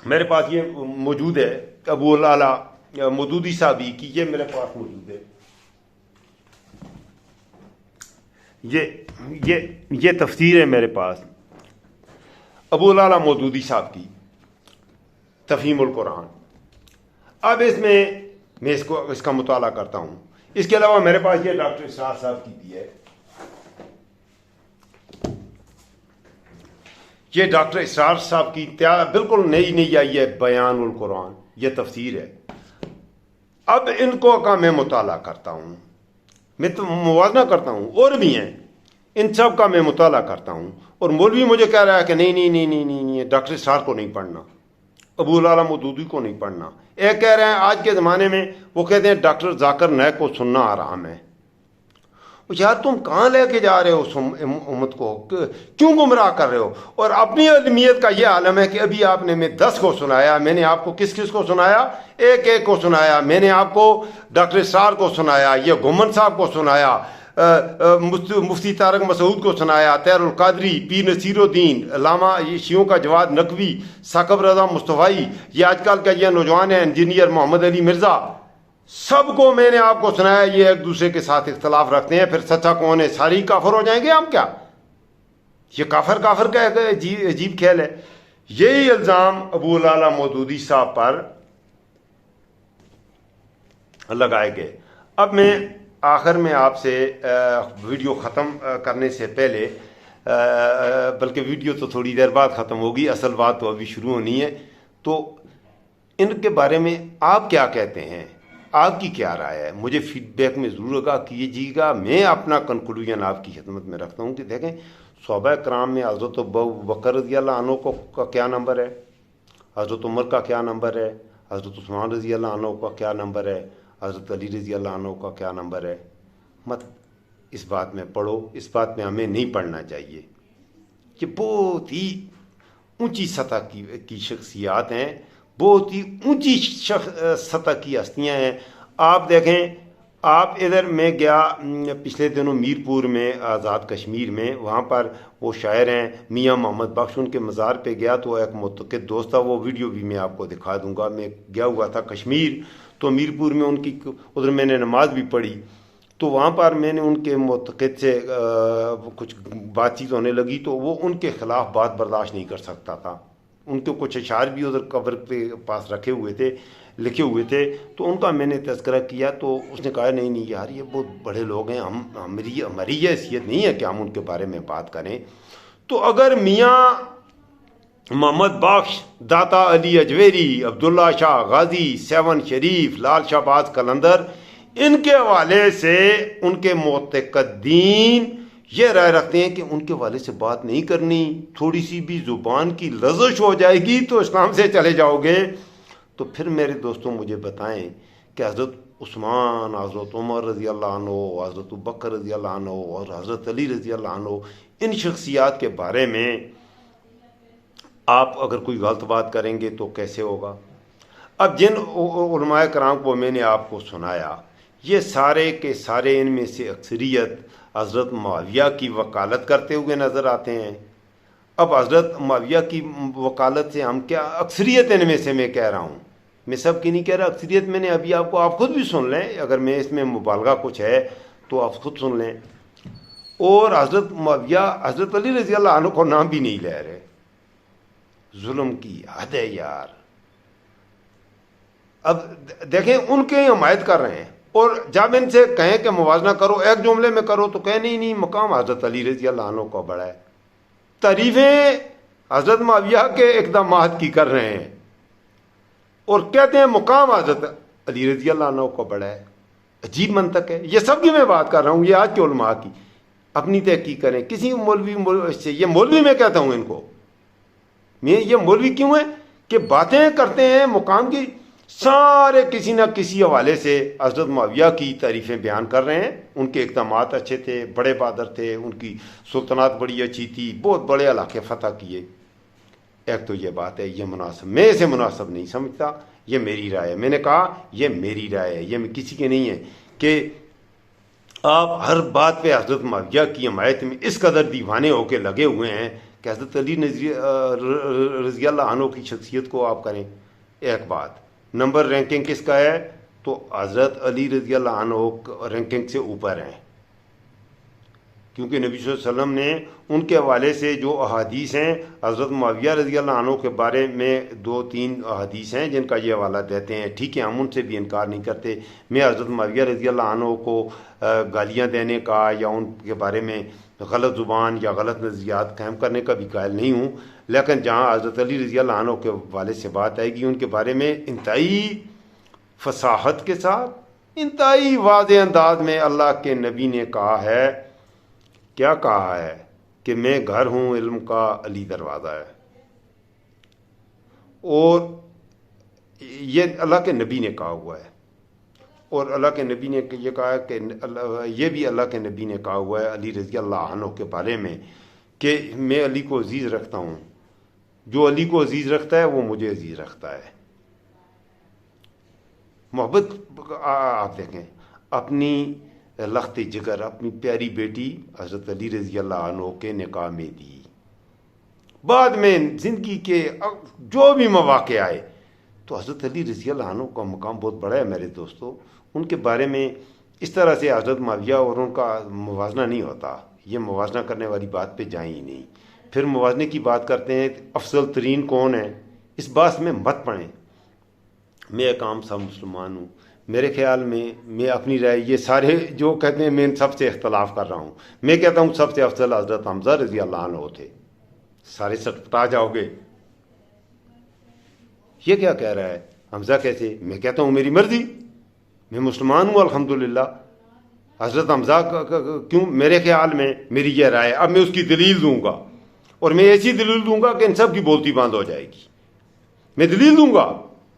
میرے پاس یہ موجود ہے ابو العلا مودودی صاحبی کی، یہ میرے پاس موجود ہے، یہ تفسیر ہے میرے پاس ابو العلا مودودی صاحب کی تفہیم القرآن. اب اس میں اس کا مطالعہ کرتا ہوں. اس کے علاوہ میرے پاس یہ ڈاکٹر اسرار صاحب کی بھی ہے، یہ ڈاکٹر اسرار صاحب کی بالکل نئی آئی ہے، بیان القرآن، یہ تفسیر ہے. اب ان کو کا میں مطالعہ کرتا ہوں، میں تو موازنہ کرتا ہوں، اور بھی ہیں، ان سب کا میں مطالعہ کرتا ہوں، اور مولوی مجھے کہہ رہا ہے کہ نہیں ڈاکٹر اسرار کو نہیں پڑھنا، ابو العلا مودودی کو نہیں پڑھنا۔ ایک کہہ رہے ہیں آج کے زمانے میں، وہ کہتے ہیں ڈاکٹر ذاکر نائک کو سننا آرام ہے۔ یار تم کہاں لے کے جا رہے ہو اس امت کو، کیوں گمراہ کر رہے ہو؟ اور اپنی علمیت کا یہ عالم ہے کہ ابھی آپ نے میں 10 کو سنایا، میں نے آپ کو کس کو سنایا؟ ایک کو سنایا۔ میں نے آپ کو ڈاکٹر اسرار کو سنایا، یہ گھمن صاحب کو سنایا، مفتی طارق مسعود کو سنایا، طاہر القادری، پیر نصیر الدین، علامہ شیعوں کا جواد نقوی، ثاقب رضا مصطفی، یہ آج کل کا یہ نوجوان ہے انجینئر محمد علی مرزا، سب کو میں نے آپ کو سنایا یہ ایک دوسرے کے ساتھ اختلاف رکھتے ہیں۔ پھر سچا کون ہے؟ سارے ہی کافر ہو جائیں گے ہم کیا؟ یہ کافر کا ایک عجیب کھیل ہے۔ یہی الزام ابو العلا مودودی صاحب پر لگائے گئے۔ اب میں آخر میں آپ سے ویڈیو ختم کرنے سے پہلے، بلکہ ویڈیو تو تھوڑی دیر بعد ختم ہوگی، اصل بات تو ابھی شروع ہونی ہے، تو ان کے بارے میں آپ کیا کہتے ہیں؟ آپ کی کیا رائے ہے؟ مجھے فیڈ بیک میں ضرور آگاہ کیجیے گا۔ میں اپنا کنکلوژن آپ کی خدمت میں رکھتا ہوں کہ دیکھیں صحابہ کرام میں حضرت ابو بکر رضی اللہ عنہ کا کیا نمبر ہے، حضرت عمر کا کیا نمبر ہے، حضرت عثمان رضی اللہ عنہ کا کیا نمبر ہے، حضرت علی رضی اللہ عنہ کا کیا نمبر ہے؟ مت اس بات میں پڑھو، اس بات میں ہمیں نہیں پڑھنا چاہیے۔ یہ بہت ہی اونچی سطح کی شخصیات ہیں، بہت ہی اونچی سطح کی ہستیاں ہیں۔ آپ دیکھیں، آپ ادھر میں گیا پچھلے دنوں میر پور میں، آزاد کشمیر میں، وہاں پر وہ شاعر ہیں میاں محمد بخش، ان کے مزار پہ گیا تو ایک متقد دوست تھا، وہ ویڈیو بھی میں آپ کو دکھا دوں گا۔ میں گیا ہوا تھا کشمیر، تو میر پور میں ان کی ادھر میں نے نماز بھی پڑھی، تو وہاں پر میں نے ان کے متقد سے کچھ بات چیت ہونے لگی، تو وہ ان کے خلاف بات برداشت نہیں کر سکتا تھا۔ ان کے کچھ اشعار بھی ادھر قبر پہ پاس رکھے ہوئے تھے، لکھے ہوئے تھے، تو ان کا میں نے تذکرہ کیا، تو اس نے کہا نہیں یار یہ بہت بڑے لوگ ہیں، ہماری یہ حیثیت نہیں ہے کہ ہم ان کے بارے میں بات کریں۔ تو اگر میاں محمد بخش، داتا علی اجویری، عبداللہ شاہ غازی، سیون شریف، لال شہباز قلندر، ان کے حوالے سے ان کے معتقدین یہ رائے رکھتے ہیں کہ ان کے حوالے سے بات نہیں کرنی، تھوڑی سی بھی زبان کی لرزش ہو جائے گی تو اسلام سے چلے جاؤ گے۔ تو پھر میرے دوستوں مجھے بتائیں کہ حضرت عثمان، حضرت عمر رضی اللہ عنہ، حضرت بکر رضی اللہ عنہ اور حضرت علی رضی اللہ عنہ، ان شخصیات کے بارے میں آپ اگر کوئی غلط بات کریں گے تو کیسے ہوگا؟ اب جن علماء کرام کو میں نے آپ کو سنایا، یہ سارے کے سارے ان میں سے اکثریت حضرت معاویہ کی وکالت کرتے ہوئے نظر آتے ہیں۔ اب حضرت معاویہ کی وکالت سے ہم کیا، اکثریت ان میں سے میں کہہ رہا ہوں، میں سب کی نہیں کہہ رہا، اکثریت میں نے ابھی آپ کو، آپ خود بھی سن لیں، اگر میں اس میں مبالغہ کچھ ہے تو آپ خود سن لیں۔ اور حضرت معاویہ حضرت علی رضی اللہ عنہ کو نام بھی نہیں لے رہے۔ ظلم کی حد ہے یار۔ اب دیکھیں ان کے حمایت کر رہے ہیں، اور جب ان سے کہیں کہ موازنہ کرو، ایک جملے میں کرو، تو کہیں نہیں مقام حضرت علی رضی اللہ عنہ کا بڑا ہے۔ تعریفیں حضرت معاویہ کے اقدامات کی کر رہے ہیں اور کہتے ہیں مقام حضرت علی رضی اللہ عنہ کا بڑا ہے۔ عجیب منطق ہے۔ یہ سب کی میں بات کر رہا ہوں، یہ آج کے علماء کی، اپنی تحقیق کریں۔ کسی مولوی سے، یہ مولوی میں کہتا ہوں ان کو، میں یہ مولوی کیوں ہے کہ باتیں کرتے ہیں مقام کی، سارے کسی نہ کسی حوالے سے حضرت معاویہ کی تعریفیں بیان کر رہے ہیں۔ ان کے اقدامات اچھے تھے، بڑے بہادر تھے، ان کی سلطنت بڑی اچھی تھی، بہت بڑے علاقے فتح کیے۔ ایک تو یہ بات ہے، یہ مناسب، میں اسے مناسب نہیں سمجھتا، یہ میری رائے ہے۔ میں نے کہا یہ میری رائے ہے، یہ کسی کی نہیں ہے کہ آپ ہر بات پہ حضرت معاویہ کی حمایت میں اس قدر دیوانے ہو کے لگے ہوئے ہیں کہ حضرت علی رضی اللہ عنہ کی شخصیت کو آپ کریں۔ ایک بات، نمبر رینکنگ کس کا ہے؟ تو حضرت علی رضی اللہ عنہ رینکنگ سے اوپر ہیں، کیونکہ نبی صلی اللہ علیہ وسلم نے ان کے حوالے سے جو احادیث ہیں، حضرت معاویہ رضی اللہ عنہ کے بارے میں 2-3 احادیث ہیں جن کا یہ حوالہ دیتے ہیں۔ ٹھیک ہے، ہم ان سے بھی انکار نہیں کرتے۔ میں حضرت معاویہ رضی اللہ عنہ کو گالیاں دینے کا یا ان کے بارے میں غلط زبان یا غلط نظریات قائم کرنے کا بھی قائل نہیں ہوں، لیکن جہاں حضرت علی رضی اللہ عنہ کے حوالے سے بات آئے گی، ان کے بارے میں انتہائی فصاحت کے ساتھ انتہائی واضح انداز میں اللہ کے نبی نے کہا ہے، کیا کہا ہے کہ میں گھر ہوں علم کا، علی دروازہ ہے. اور یہ اللہ کے نبی نے کہا ہوا ہے، اور اللہ کے نبی نے یہ کہا ہے کہ یہ بھی اللہ کے نبی نے کہا ہوا ہے علی رضی اللہ عنہ کے بارے میں کہ میں علی کو عزیز رکھتا ہوں، جو علی کو عزیز رکھتا ہے وہ مجھے عزیز رکھتا ہے. محبت آپ دیکھیں، اپنی لخت جگر اپنی پیاری بیٹی حضرت علی رضی اللہ عنہ کے نکاح میں دی. بعد میں زندگی کے جو بھی مواقع آئے تو حضرت علی رضی اللہ عنہ کا مقام بہت بڑا ہے میرے دوستو. ان کے بارے میں اس طرح سے حضرت معاویہ اور ان کا موازنہ نہیں ہوتا، یہ موازنہ کرنے والی بات پہ جائیں ہی نہیں. پھر موازنے کی بات کرتے ہیں افضل ترین کون ہے، اس بات میں مت پڑیں. میں ایک عام سا مسلمان ہوں، میرے خیال میں اپنی رائے، یہ سارے جو کہتے ہیں میں ان سب سے اختلاف کر رہا ہوں. میں کہتا ہوں سب سے افضل حضرت حمزہ رضی اللہ عنہ تھے. سارے سٹپٹا جاؤ گے، یہ کیا کہہ رہا ہے حمزہ کیسے؟ میں کہتا ہوں میری مرضی، میں مسلمان ہوں الحمدللہ. حضرت حمزہ کیوں؟ میرے خیال میں میری یہ رائے. اب میں اس کی دلیل دوں گا، اور میں ایسی دلیل دوں گا کہ ان سب کی بولتی بند ہو جائے گی. میں دلیل دوں گا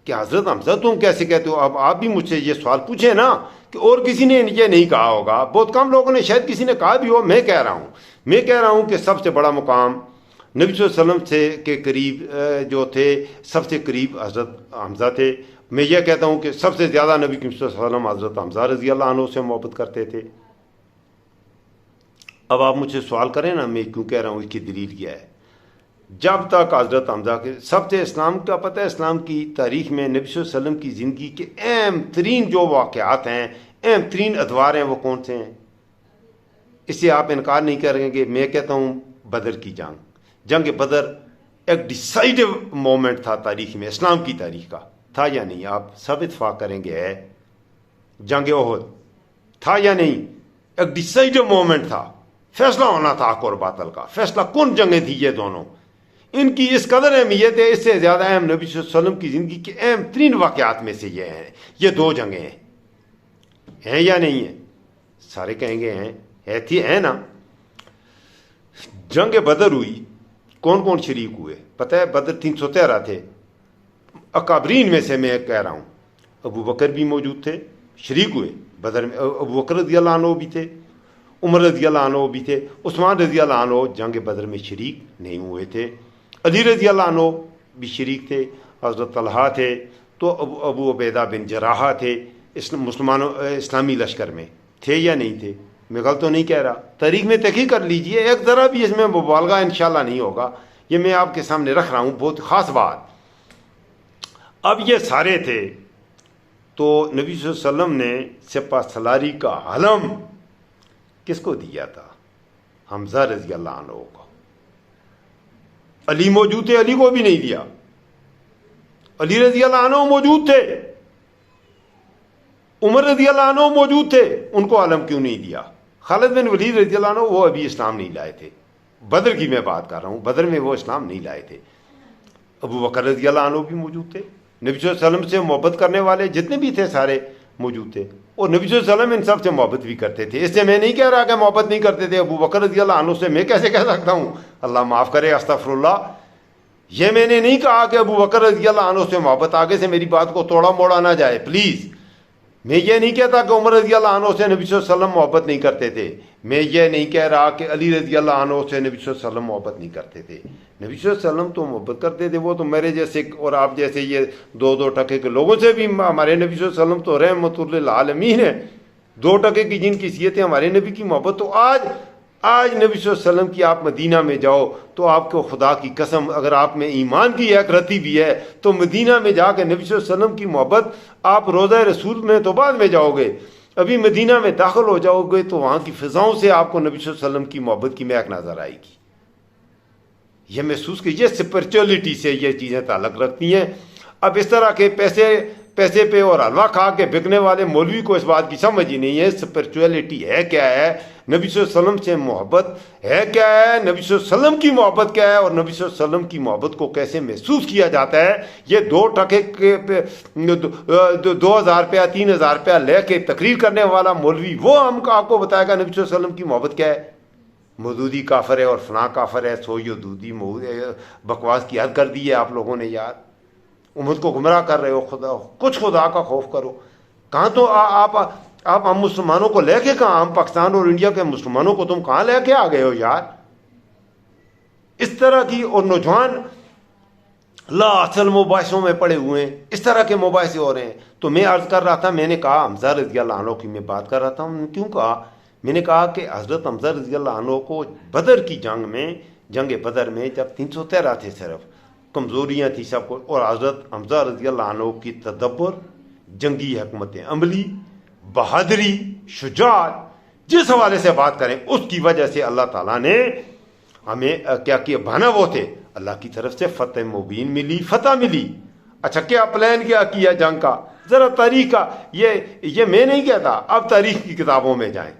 کہ حضرت حمزہ تم کیسے کہتے ہو. اب آپ بھی مجھ سے یہ سوال پوچھیں نا کہ اور کسی نے یہ نہیں کہا ہوگا، بہت کم لوگوں نے، شاید کسی نے کہا بھی ہو. میں کہہ رہا ہوں کہ سب سے بڑا مقام نبی صلی اللہ علیہ وسلم سے کے قریب جو تھے، سب سے قریب حضرت حمزہ تھے. میں یہ کہتا ہوں کہ سب سے زیادہ نبی صلی اللہ علیہ وسلم حضرت حمزہ رضی اللہ عنہ سے محبت کرتے تھے. اب آپ مجھ سے سوال کریں نا میں کیوں کہہ رہا ہوں، اس کی دلیل کیا ہے. جب تک حضرت حمزہ کے سب سے اسلام کا پتہ ہے، اسلام کی تاریخ میں نبی صلی اللہ علیہ وسلم کی زندگی کے اہم ترین جو واقعات ہیں، اہم ترین ادوار ہیں، وہ کون سے ہیں؟ اس سے آپ انکار نہیں کریں گے. میں کہتا ہوں بدر کی جنگ بدر ایک ڈیسائیڈو مومنٹ تھا تاریخ میں، اسلام کی تاریخ کا. تھا یا نہیں؟ آپ سب اتفاق کریں گے ہے. جنگ احد تھا یا نہیں؟ ایک ڈیسائیڈو مومنٹ تھا، فیصلہ ہونا تھا حق اور باطل کا. فیصلہ کن جنگیں تھی یہ دونوں، ان کی اس قدر اہمیت ہے. اس سے زیادہ اہم نبی صلی اللہ علیہ وسلم کی زندگی کے اہم ترین واقعات میں سے یہ ہیں. یہ دو جنگیں ہیں یا نہیں ہیں؟ سارے کہیں گے ہیں نا. جنگ بدر ہوئی، کون کون شریک ہوئے پتہ ہے؟ بدر 313 تھے. اکابرین میں سے میں کہہ رہا ہوں، ابو بکر بھی موجود تھے، شریک ہوئے بدر میں. ابو بکر رضی اللہ عنہ بھی تھے، عمر رضی اللہ عنہ بھی تھے، عثمان رضی اللہ عنہ جنگ بدر میں شریک نہیں ہوئے تھے. علی رضی اللہ عنہ بھی شریک تھے، حضرت طلحہ تھے، تو ابو عبیدہ بن جراحہ تھے. اسلامی لشکر میں تھے یا نہیں تھے؟ میں غلط تو نہیں کہہ رہا. تاریخ میں تحقیق کر لیجئے، ایک ذرا بھی اس میں مبالغہ انشاءاللہ نہیں ہوگا. یہ میں آپ کے سامنے رکھ رہا ہوں بہت خاص بات. اب یہ سارے تھے تو نبی صلی اللہ علیہ وسلم نے سپہ سالاری کا علم کس کو دیا تھا؟ حمزہ رضی اللہ عنہ کو. علی موجود تھے، علی کو بھی نہیں دیا. علی رضی اللہ عنہ موجود تھے، عمر رضی اللہ عنہ موجود تھے، ان کو علم کیوں نہیں دیا؟ خالد بن ولید رضی اللہ عنہ وہ ابھی اسلام نہیں لائے تھے. بدر کی میں بات کر رہا ہوں، بدر میں وہ اسلام نہیں لائے تھے. ابو بکر رضی اللہ عنہ بھی موجود تھے. نبی صلی اللہ علیہ وسلم سے محبت کرنے والے جتنے بھی تھے سارے موجود تھے، اور نبی صلی اللہ علیہ وسلم ان سب سے محبت بھی کرتے تھے. اس سے میں نہیں کہہ رہا کہ محبت نہیں کرتے تھے. ابو بکر رضی اللہ عنہ سے میں کیسے کہہ سکتا ہوں؟ اللہ معاف کرے، استغفر اللہ. یہ میں نے نہیں کہا کہ ابو بکر رضی اللہ عنہ سے محبت، آگے سے میری بات کو توڑا موڑا نہ جائے پلیز. میں یہ نہیں کہتا کہ عمر رضی اللہ عنہ سے نبی صلی اللہ علیہ وسلم محبت نہیں کرتے تھے. میں یہ نہیں کہہ رہا کہ علی رضی اللہ عنہ سے نبی صلی اللہ علیہ وسلم محبت نہیں کرتے تھے. نبی صلی اللہ علیہ وسلم تو محبت کرتے تھے. وہ تو میرے جیسے اور آپ جیسے یہ دو ٹکے کے لوگوں سے بھی، ہمارے نبی صلی اللہ علیہ وسلم تو رحمت للعالمین ہے. 2 ٹکے کی جن کی حیثیت ہے ہمارے نبی کی محبت. تو آج نبی صلی اللہ علیہ وسلم کی آپ مدینہ میں جاؤ تو آپ کو خدا کی قسم، اگر آپ میں ایمان کی ایک رتی بھی ہے تو مدینہ میں جا کے نبی صلی اللہ علیہ وسلم کی محبت، آپ روضہ رسول میں تو بعد میں جاؤ گے، ابھی مدینہ میں داخل ہو جاؤ گے تو وہاں کی فضاؤں سے آپ کو نبی صلی اللہ علیہ وسلم کی محبت کی مہک نظر آئے گی. یہ محسوس کیجیے، اسپرچولیٹی سے یہ چیزیں تعلق رکھتی ہیں. اب اس طرح کے پیسے پہ اور حلوہ کھا کے بکنے والے مولوی کو اس بات کی سمجھ ہی نہیں ہے اسپرچولیٹی ہے کیا ہے. نبی صلی اللہ علیہ وسلم سے محبت ہے کیا ہے, نبی صلی اللہ علیہ وسلم کی محبت کیا ہے, اور نبی صلی اللہ علیہ وسلم کی محبت کو کیسے محسوس کیا جاتا ہے. یہ 2 ٹکے کے 2000 روپیہ 3000 روپیہ لے کے تقریر کرنے والا مولوی وہ ہم آپ کو بتائے گا نبی صلی اللہ علیہ وسلم کی محبت کیا ہے. مودودی کافر ہے اور فلاں کافر ہے, سوئیو دودی بکواس کی حد کر دی ہے آپ لوگوں نے یار. امت کو گمراہ کر رہے ہو. کچھ خدا کا خوف کرو. کہاں تو آپ ہم مسلمانوں کو لے کے کہاں, ہم پاکستان اور انڈیا کے مسلمانوں کو تم کہاں لے کے آ گئے ہو یار. اس طرح کی, اور نوجوان لا اصل مباحثوں میں پڑے ہوئے ہیں, اس طرح کے مباحثے ہو رہے ہیں. تو میں عرض کر رہا تھا, میں نے کہا حمزہ رضی اللہ عنہ کی میں بات کر رہا تھا. کیوں کہا, میں نے کہا کہ حضرت حمزہ رضی اللہ عنہ کو بدر کی جنگ میں, جنگ بدر میں جب 313 تھے, صرف کمزوریاں تھی سب کو, اور حضرت حمزہ رضی اللہ عنہ کی تدبر, جنگی حکمت عملی, بہادری, شجاعت, جس حوالے سے بات کریں اس کی وجہ سے اللہ تعالیٰ نے ہمیں کیا کیا, بہانا وہ تھے اللہ کی طرف سے فتح مبین ملی, فتح ملی. اچھا کیا پلان کیا جنگ کا, ذرا تاریخ کا, یہ میں نہیں کہتا, اب تاریخ کی کتابوں میں جائیں.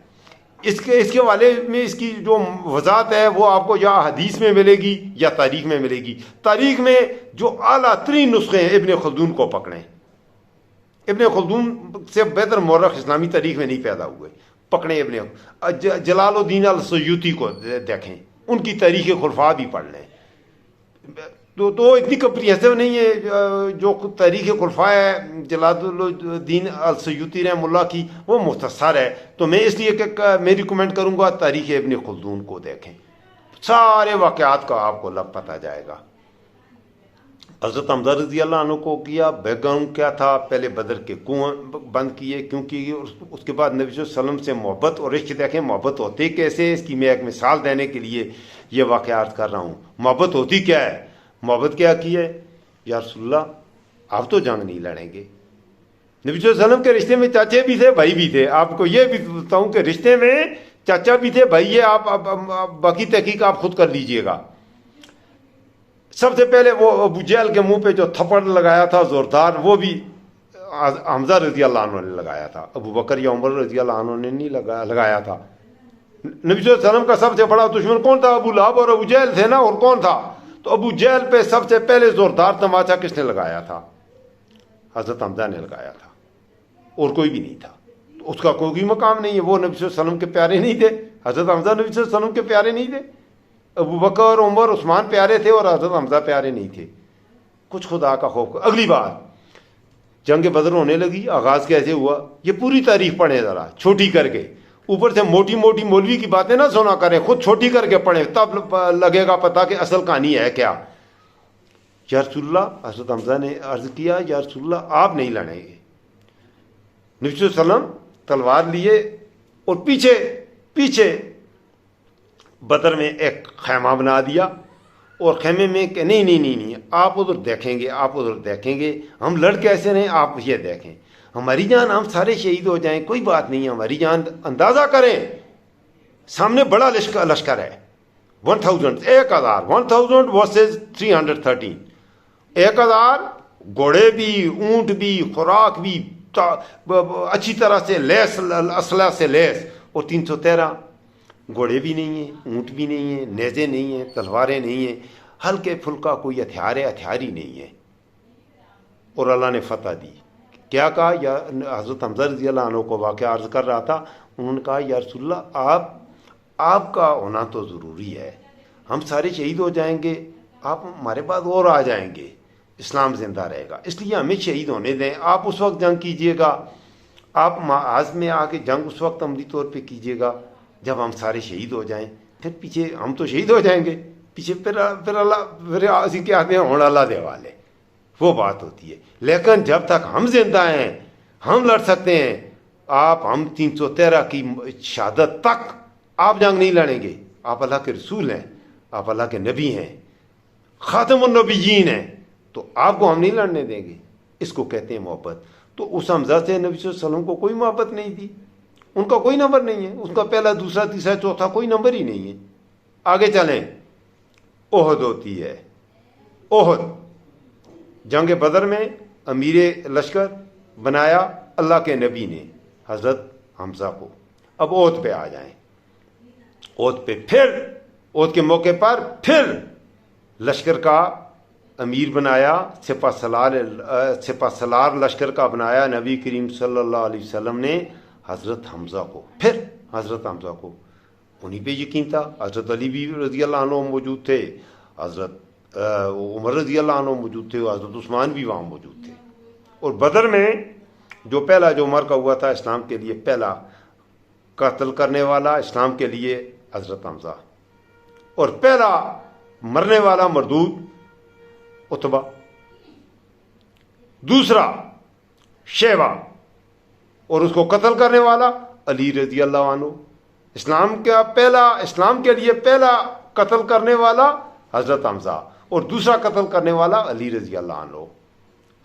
اس کے والے میں اس کی جو وضاحت ہے وہ آپ کو یا حدیث میں ملے گی یا تاریخ میں ملے گی. تاریخ میں جو اعلیٰ ترین نسخے ہیں ابن خلدون کو پکڑیں. ابن خلدون سے بہتر مورخ اسلامی تاریخ میں نہیں پیدا ہوئے. پکڑیں جلال الدین السیوطی کو دیکھیں, ان کی تاریخ خلفاء بھی پڑھ لیں. تو اتنی کمپریہنسو نہیں ہے جو تاریخ خلفاء ہے جلال الدین السیوطی رحمہ اللہ کی, وہ مختصر ہے. تو میں اس لیے کہ میں ریکمینڈ کروں گا تاریخ ابن خلدون کو دیکھیں, سارے واقعات کا آپ کو لگ پتہ جائے گا. حضرت حمزہ رضی اللہ عنہ کو کیا, بیک گراؤنڈ کیا تھا, پہلے بدر کے کنویں بند کیے کیونکہ اس کے بعد نبی صلی اللہ علیہ وسلم سے محبت اور عشق دیکھیں محبت ہوتی کیسے. اس کی میں ایک مثال دینے کے لیے یہ واقعات کر رہا ہوں. محبت ہوتی کیا ہے, محبت کیا کی ہے, یا رسول اللہ آپ تو جنگ نہیں لڑیں گے. نبی صلی اللہ علیہ وسلم کے رشتے میں چاچے بھی تھے, بھائی بھی تھے. آپ کو یہ بھی بتاؤں کہ رشتے میں چاچا بھی تھے, بھائی. یہ آپ باقی تحقیق آپ خود کر لیجئے گا. سب سے پہلے وہ ابو جہل کے منہ پہ جو تھپڑ لگایا تھا زوردار, وہ بھی حمزہ رضی اللہ عنہ نے لگایا تھا. ابو بکر یا عمر رضی اللہ عنہ نے نہیں لگایا تھا. نبی صلی اللہ علیہ وسلم کا سب سے بڑا دشمن کون تھا, ابو لہب اور ابو جہل تھے نا, اور کون تھا. تو ابو جہل پہ سب سے پہلے زوردار تماچا کس نے لگایا تھا, حضرت حمزہ نے لگایا تھا, اور کوئی بھی نہیں تھا. تو اس کا کوئی مقام نہیں ہے, وہ نبی صلی اللہ علیہ وسلم کے پیارے نہیں تھے. حضرت حمزہ نبی صلی اللہ علیہ وسلم کے پیارے نہیں تھے. ابو بکر عمر عثمان پیارے تھے اور حضرت حمزہ پیارے نہیں تھے. کچھ خدا کا خوف. اگلی بات, جنگ بدر ہونے لگی, آغاز کیسے ہوا, یہ پوری تاریخ پڑھیں ذرا چھوٹی کر کے. اوپر سے موٹی موٹی مولوی کی باتیں نہ سنا کریں, خود چھوٹی کر کے پڑھیں, تب لگے گا پتہ کہ اصل کہانی ہے کیا. یا رسول اللہ, حضرت حمزہ نے عرض کیا, یا رسول اللہ آپ نہیں لڑیں گے. نبی صلی اللہ علیہ وسلم تلوار لیے اور پیچھے بدر میں ایک خیمہ بنا دیا, اور خیمے میں کہ نہیں آپ ادھر دیکھیں گے, ہم لڑ کیسے رہیں آپ یہ دیکھیں. ہماری جان, ہم سارے شہید ہو جائیں کوئی بات نہیں, ہماری جان اندازہ کریں, سامنے بڑا لشکر ہے, 1000 ورسز 313. 1000 گھوڑے بھی, اونٹ بھی, خوراک بھی اچھی طرح سے لیس, اسلحہ سے لیس, اور 313 گھوڑے بھی نہیں ہیں, اونٹ بھی نہیں ہیں, نیزے نہیں ہیں, تلواریں نہیں ہیں, ہلکے پھلکا کوئی ہتھیار ہی نہیں ہے. اور اللہ نے فتح دی. کیا کہا, یا حضرت حمزہ رضی اللہ عنہ کو واقعہ عرض کر رہا تھا, انہوں نے کہا یا رسول اللہ آپ کا ہونا تو ضروری ہے, ہم سارے شہید ہو جائیں گے, آپ ہمارے بعد اور آ جائیں گے, اسلام زندہ رہے گا, اس لیے ہمیں شہید ہونے دیں. آپ اس وقت جنگ کیجئے گا, آپ معاذ میں آ کے جنگ اس وقت عملی طور پہ کیجئے گا جب ہم سارے شہید ہو جائیں. پھر پیچھے ہم تو شہید ہو جائیں گے, پیچھے پھر اللہ کے آتے ہیں ہونا اللہ دے والے, وہ بات ہوتی ہے. لیکن جب تک ہم زندہ ہیں ہم لڑ سکتے ہیں. ہم 313 کی شہادت تک آپ جنگ نہیں لڑیں گے. آپ اللہ کے رسول ہیں, آپ اللہ کے نبی ہیں, خاتم النبیین ہیں, تو آپ کو ہم نہیں لڑنے دیں گے. اس کو کہتے ہیں محبت. تو اس حمزہ سے نبی صلی اللہ علیہ وسلم کو کوئی محبت نہیں تھی, ان کا کوئی نمبر نہیں ہے, ان کا پہلا دوسرا تیسرا چوتھا کوئی نمبر ہی نہیں ہے. آگے چلیں, احد ہوتی ہے. احد جنگ بدر میں امیر لشکر بنایا اللہ کے نبی نے حضرت حمزہ کو. اب احد پہ آ جائیں. عہد پہ پھر عہد کے موقع پر پھر لشکر کا امیر بنایا، سپہ سالار لشکر کا بنایا نبی کریم صلی اللہ علیہ وسلم نے حضرت حمزہ کو. پھر حضرت حمزہ کو انہیں پہ یقین تھا. حضرت علی بھی رضی اللہ عنہ موجود تھے، حضرت عمر رضی اللہ عنہ موجود تھے، حضرت عثمان بھی وہاں موجود تھے. اور بدر میں جو پہلا جو عمر کا ہوا تھا اسلام کے لیے پہلا قتل کرنے والا اسلام کے لیے حضرت حمزہ، اور پہلا مرنے والا مردود عتبہ، دوسرا شیبہ، اور اس کو قتل کرنے والا علی رضی اللہ عنہ. اسلام کے لیے پہلا قتل کرنے والا حضرت حمزہ اور دوسرا قتل کرنے والا علی رضی اللہ عنہ.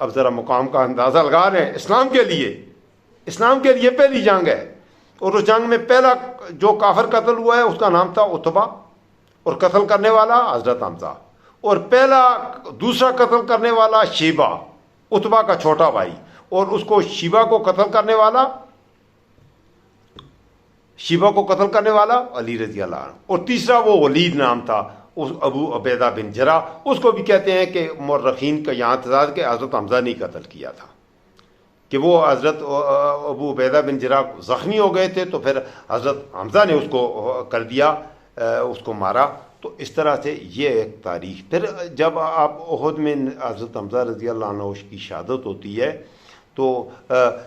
اب ذرا مقام کا اندازہ لگا رہے ہیں. اسلام کے لیے پہلی جنگ ہے، اور اس جنگ میں پہلا جو کافر قتل ہوا ہے اس کا نام تھا عتبہ، اور قتل کرنے والا حضرت حمزہ، اور دوسرا قتل کرنے والا شیبہ، عتبہ کا چھوٹا بھائی، اور اس کو شیبہ کو قتل کرنے والا علی رضی اللہ عنہ. اور تیسرا وہ ولید نام تھا، ابو عبیدہ بن جرح. اس کو بھی کہتے ہیں کہ مورخین کا یہاں تضاد کہ حضرت حمزہ نے قتل کیا تھا، کہ وہ حضرت ابو عبیدہ بن جرح زخمی ہو گئے تھے تو پھر حضرت حمزہ نے اس کو کر دیا، اس کو مارا. تو اس طرح سے یہ ایک تاریخ. پھر جب آپ احد میں حضرت حمزہ رضی اللہ عنہ کی شہادت ہوتی ہے تو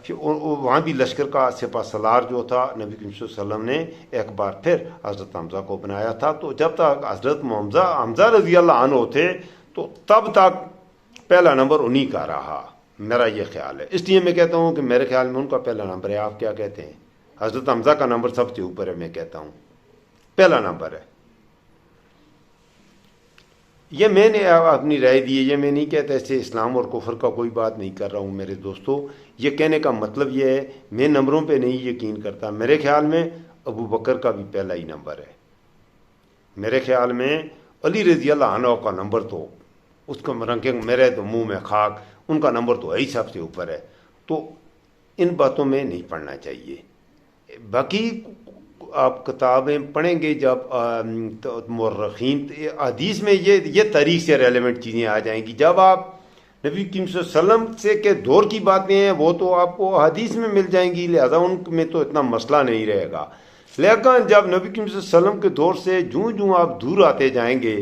وہاں بھی لشکر کا سپہ سالار جو تھا نبی کریم صلی اللہ علیہ وسلم نے ایک بار پھر حضرت حمزہ کو بنایا تھا. تو جب تک حضرت حمزہ رضی اللہ عنہ تھے تو تب تک پہلا نمبر انہی کا رہا، میرا یہ خیال ہے. اس لیے میں کہتا ہوں کہ میرے خیال میں ان کا پہلا نمبر ہے. آپ کیا کہتے ہیں؟ حضرت حمزہ کا نمبر سب سے اوپر ہے. میں کہتا ہوں پہلا نمبر ہے. یہ میں نے اپنی رائے دی ہے، یہ میں نہیں کہتا اسے اسلام اور کفر کا کوئی بات نہیں کر رہا ہوں میرے دوستو. یہ کہنے کا مطلب یہ ہے میں نمبروں پہ نہیں یقین کرتا. میرے خیال میں ابو بکر کا بھی پہلا ہی نمبر ہے. میرے خیال میں علی رضی اللہ عنہ کا نمبر تو اس کا رنکنگ میرے تو منہ میں خاک، ان کا نمبر تو ہی سب سے اوپر ہے. تو ان باتوں میں نہیں پڑھنا چاہیے. باقی آپ کتابیں پڑھیں گے جب مورخین حدیث میں یہ تاریخ سے ریلیونٹ چیزیں آ جائیں گی. جب آپ نبی کریم صلی اللہ علیہ وسلم سے کے دور کی باتیں ہیں وہ تو آپ کو حدیث میں مل جائیں گی، لہذا ان میں تو اتنا مسئلہ نہیں رہے گا. لیکن جب نبی کریم صلی اللہ علیہ وسلم کے دور سے جوں آپ دور آتے جائیں گے،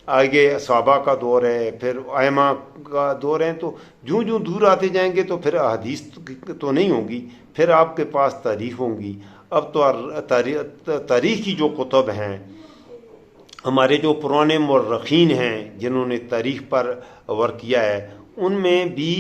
آگے صحابہ کا دور ہے، پھر ائمہ کا دور ہے، تو جوں دور آتے جائیں گے تو پھر حدیث تو نہیں ہوگی، پھر آپ کے پاس تاریخ ہوں گی. اب تو تاریخ کی جو کتب ہیں، ہمارے جو پرانے مورخین ہیں جنہوں نے تاریخ پر ورک کیا ہے، ان میں بھی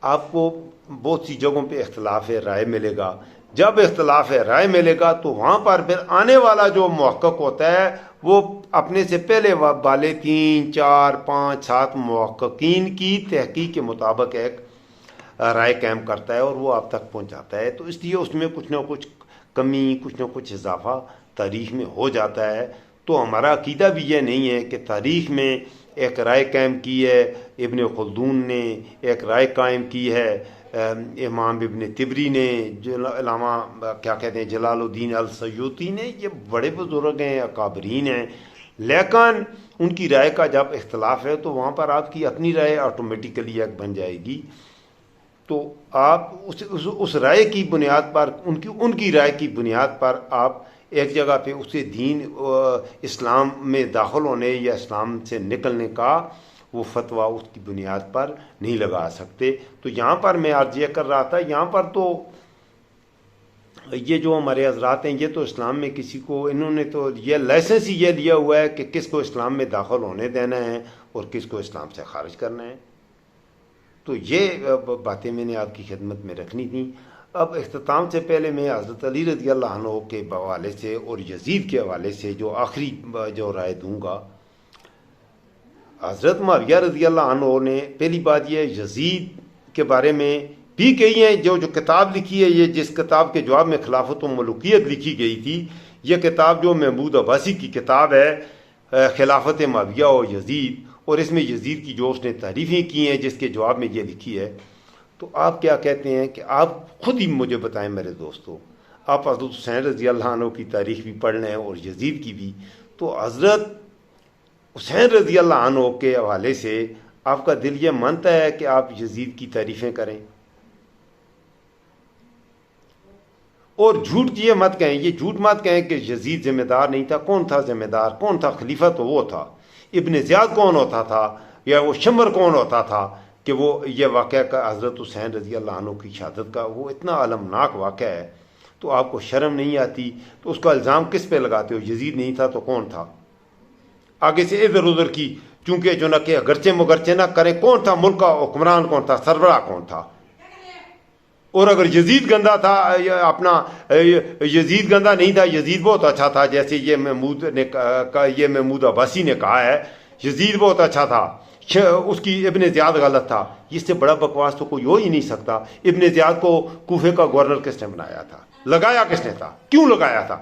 آپ کو بہت سی جگہوں پہ اختلاف رائے ملے گا. جب اختلاف رائے ملے گا تو وہاں پر پھر آنے والا جو محقق ہوتا ہے وہ اپنے سے پہلے والے 3 4 5 7 محققین کی تحقیق کے مطابق ایک رائے قائم کرتا ہے اور وہ آپ تک پہنچاتا ہے. تو اس لیے اس میں کچھ نہ کچھ کمی، کچھ نہ کچھ اضافہ تاریخ میں ہو جاتا ہے. تو ہمارا عقیدہ بھی یہ نہیں ہے کہ تاریخ میں ایک رائے قائم کی ہے ابن خلدون نے، ایک رائے قائم کی ہے امام ابن طبری نے، علامہ کیا کہتے ہیں جلال الدین السیوطی نے. یہ بڑے بزرگ ہیں، اکابرین ہیں، لیکن ان کی رائے کا جب اختلاف ہے تو وہاں پر آپ کی اپنی رائے آٹومیٹیکلی ایک بن جائے گی. تو آپ اس رائے کی بنیاد پر ان کی رائے کی بنیاد پر آپ ایک جگہ پہ اسے دین اسلام میں داخل ہونے یا اسلام سے نکلنے کا وہ فتویٰ اس کی بنیاد پر نہیں لگا سکتے. تو یہاں پر میں عرض یہ کر رہا تھا، یہاں پر تو یہ جو ہمارے حضرات ہیں یہ تو اسلام میں کسی کو انہوں نے تو یہ لائسنس ہی یہ لیا ہوا ہے کہ کس کو اسلام میں داخل ہونے دینا ہے اور کس کو اسلام سے خارج کرنا ہے. تو یہ باتیں میں نے آپ کی خدمت میں رکھنی تھیں. اب اختتام سے پہلے میں حضرت علی رضی اللہ عنہ کے حوالے سے اور یزید کے حوالے سے جو آخری جو رائے دوں گا. حضرت معاویہ رضی اللہ عنہ نے پہلی بات یہ یزید کے بارے میں بھی کہی ہے، جو کتاب لکھی ہے، یہ جس کتاب کے جواب میں خلافت و ملوکیت لکھی گئی تھی، یہ کتاب جو محمود عباسی کی کتاب ہے خلافت معاویہ و یزید، اور اس میں یزید کی جو اس نے تعریفیں کی ہیں جس کے جواب میں یہ لکھی ہے. تو آپ کیا کہتے ہیں کہ آپ خود ہی مجھے بتائیں میرے دوستو، آپ حضرت حسین رضی اللہ عنہ کی تاریخ بھی پڑھ لیں اور یزید کی بھی، تو حضرت حسین رضی اللہ عنہ کے حوالے سے آپ کا دل یہ مانتا ہے کہ آپ یزید کی تعریفیں کریں؟ اور جھوٹ یہ مت کہیں، یہ جھوٹ مت کہیں کہ یزید ذمہ دار نہیں تھا۔ کون تھا ذمہ دار؟ کون تھا خلیفہ؟ تو وہ تھا ابن زیاد۔ کون ہوتا تھا؟ یا وہ شمر کون ہوتا تھا کہ وہ یہ واقعہ کا حضرت حسین رضی اللہ عنہ کی شہادت کا وہ اتنا المناک واقعہ ہے، تو آپ کو شرم نہیں آتی؟ تو اس کا الزام کس پہ لگاتے ہو؟ یزید نہیں تھا تو کون تھا؟ آگے سے ادھر ادھر کی چونکہ جو نہ کہ اگرچہ مگرچہ نہ کریں، کون تھا ملک کا حکمران؟ کون تھا سربراہ؟ کون تھا؟ اور اگر یزید گندا تھا، اپنا یزید گندا نہیں تھا، یزید بہت اچھا تھا، جیسے یہ محمود عباسی نے کہا ہے یزید بہت اچھا تھا، اس کی ابن زیاد غلط تھا، اس سے بڑا بکواس تو کوئی ہو ہی نہیں سکتا۔ ابن زیاد کو کوفے کا گورنر کس نے بنایا تھا؟ لگایا کس نے تھا؟ کیوں لگایا تھا؟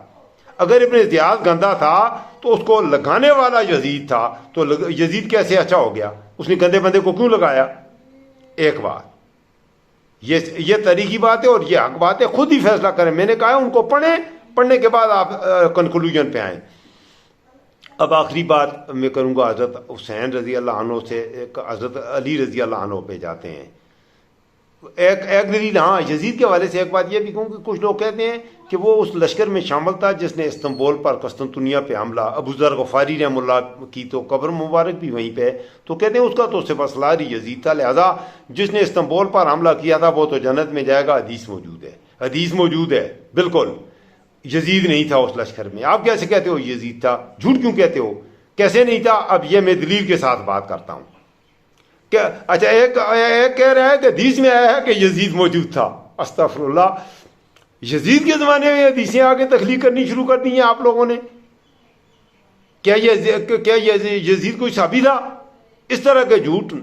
اگر ابن زیاد گندا تھا تو اس کو لگانے والا یزید تھا، تو یزید کیسے اچھا ہو گیا؟ اس نے گندے بندے کو کیوں لگایا؟ ایک بات یہ تاریخی بات ہے اور یہ حق بات ہے، خود ہی فیصلہ کریں۔ میں نے کہا ان کو پڑھیں، پڑھنے کے بعد آپ کنکلوژن پہ آئیں۔ اب آخری بات میں کروں گا حضرت حسین رضی اللہ عنہ سے حضرت علی رضی اللہ عنہ پہ جاتے ہیں۔ ایک دلیل، ہاں یزید کے حوالے سے ایک بات یہ بھی کہوں کہ کچھ لوگ کہتے ہیں کہ وہ اس لشکر میں شامل تھا جس نے استنبول پر قسطنطنیہ پہ حملہ، ابو ذر غفاری رحم اللہ کی تو قبر مبارک بھی وہیں پہ، تو کہتے ہیں اس کا تو سپہ سالار یزید تھا، لہذا جس نے استنبول پر حملہ کیا تھا وہ تو جنت میں جائے گا۔ حدیث موجود ہے، حدیث موجود ہے، بالکل یزید نہیں تھا اس لشکر میں۔ آپ کیسے کہتے ہو یزید تھا؟ جھوٹ کیوں کہتے ہو؟ کیسے نہیں تھا؟ اب یہ میں دلیل کے ساتھ بات کرتا ہوں۔ اچھا ایک کہہ رہا ہے کہ حدیث میں آیا ہے کہ یزید موجود تھا۔ استغفر اللہ، یزید کے زمانے میں حدیثیں آگے تخلیق کرنی شروع کر دی ہیں آپ لوگوں نے؟ کیا یزید کوئی صحابی تھا؟ اس طرح کے جھوٹ،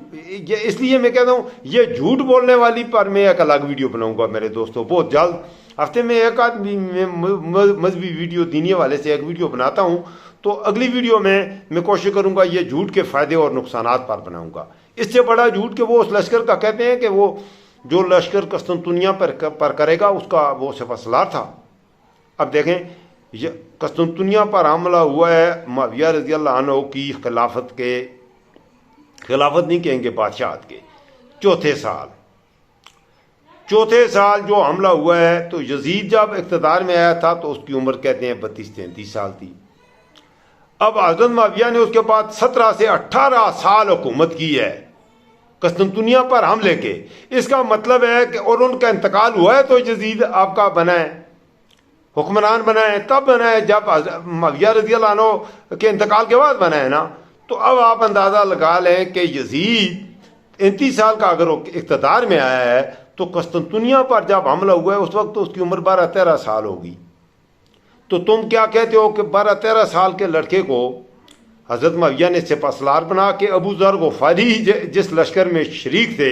اس لیے میں کہتا ہوں یہ جھوٹ بولنے والی پر میں ایک الگ ویڈیو بناؤں گا میرے دوستوں بہت جلد۔ ہفتے میں ایک آدمی مذہبی ویڈیو دینی والے سے ایک ویڈیو بناتا ہوں، تو اگلی ویڈیو میں کوشش کروں گا یہ جھوٹ کے فائدے اور نقصانات پر بناؤں گا۔ اس سے بڑا جھوٹ کہ وہ اس لشکر کا کہتے ہیں کہ وہ جو لشکر قسطنطنیہ پر کرے گا اس کا وہ سپہ سالار تھا۔ اب دیکھیں قسطنطنیہ پر حملہ ہوا ہے معاویہ رضی اللہ عنہ کی خلافت نہیں کہیں گے، بادشاہت کے چوتھے سال جو حملہ ہوا ہے، تو یزید جب اقتدار میں آیا تھا تو اس کی عمر کہتے ہیں 32-33 سال تھی۔ اب حضرت معاویہ نے اس کے بعد 17 سے 18 سال حکومت کی ہے قسطنطنیہ پر حملے کے۔ اس کا مطلب ہے کہ اور ان کا انتقال ہوا ہے تو یزید آپ کا بنا ہے، حکمران بنا ہے، تب بنا ہے جب معاویہ رضی اللہ عنہ کے انتقال کے بعد بنا ہے نا۔ تو اب آپ اندازہ لگا لیں کہ یزید 29 سال کا اگر اقتدار میں آیا ہے تو قسطنطنیہ پر جب حملہ ہوا ہے اس وقت تو اس کی عمر 12-13 سال ہوگی۔ تو تم کیا کہتے ہو کہ 12-13 سال کے لڑکے کو حضرت معاویہ نے سپہ سالار بنا کے، ابو ذر غفاری جس لشکر میں شریک تھے،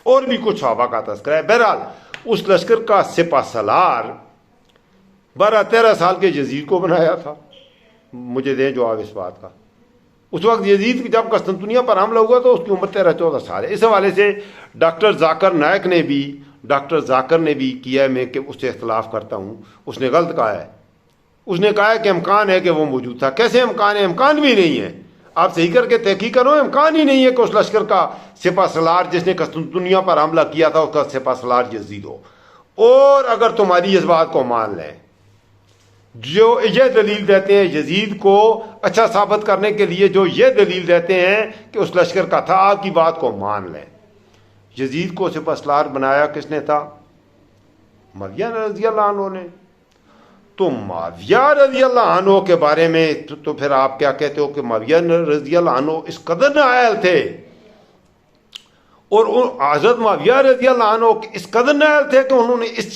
اور بھی کچھ صحابہ کا تذکرہ ہے، بہرحال اس لشکر کا سپہ سالار 12-13 سال کے یزید کو بنایا تھا؟ مجھے دیں جواب اس بات کا۔ اس وقت یزید جب قسطنطنیہ پر حملہ ہوا تو اس کی عمر 13-14 سال ہے۔ اس حوالے سے ڈاکٹر ذاکر نائک نے بھی کیا ہے، میں کہ اس سے اختلاف کرتا ہوں، اس نے غلط کہا ہے۔ اس نے کہا ہے کہ امکان ہے کہ وہ موجود تھا۔ کیسے امکان ہے؟ امکان بھی نہیں ہے، آپ صحیح کر کے تحقیق کرو، امکان ہی نہیں ہے کہ اس لشکر کا سپہ سالار جس نے قسطنطنیہ پر حملہ کیا تھا اس کا سپہ سالار یزید ہو۔ اور اگر تمہاری اس بات کو مان لیں، جو یہ دلیل دیتے ہیں یزید کو اچھا ثابت کرنے کے لیے، جو یہ دلیل دیتے ہیں کہ اس لشکر کا تھا، آپ کی بات کو مان لیں، یزید کو سپہ سالار بنایا کس نے تھا؟ معاویہ رضی اللہ عنہ نے۔ تو معاویہ رضی اللہ عنہ کے بارے میں تو پھر آپ کیا کہتے ہو کہ معاویہ رضی اللہ عنہ اس قدر نااہل تھے، اور حضرت معاویہ رضی اللہ عنہ اس قدر نااہل تھے کہ انہوں نے اس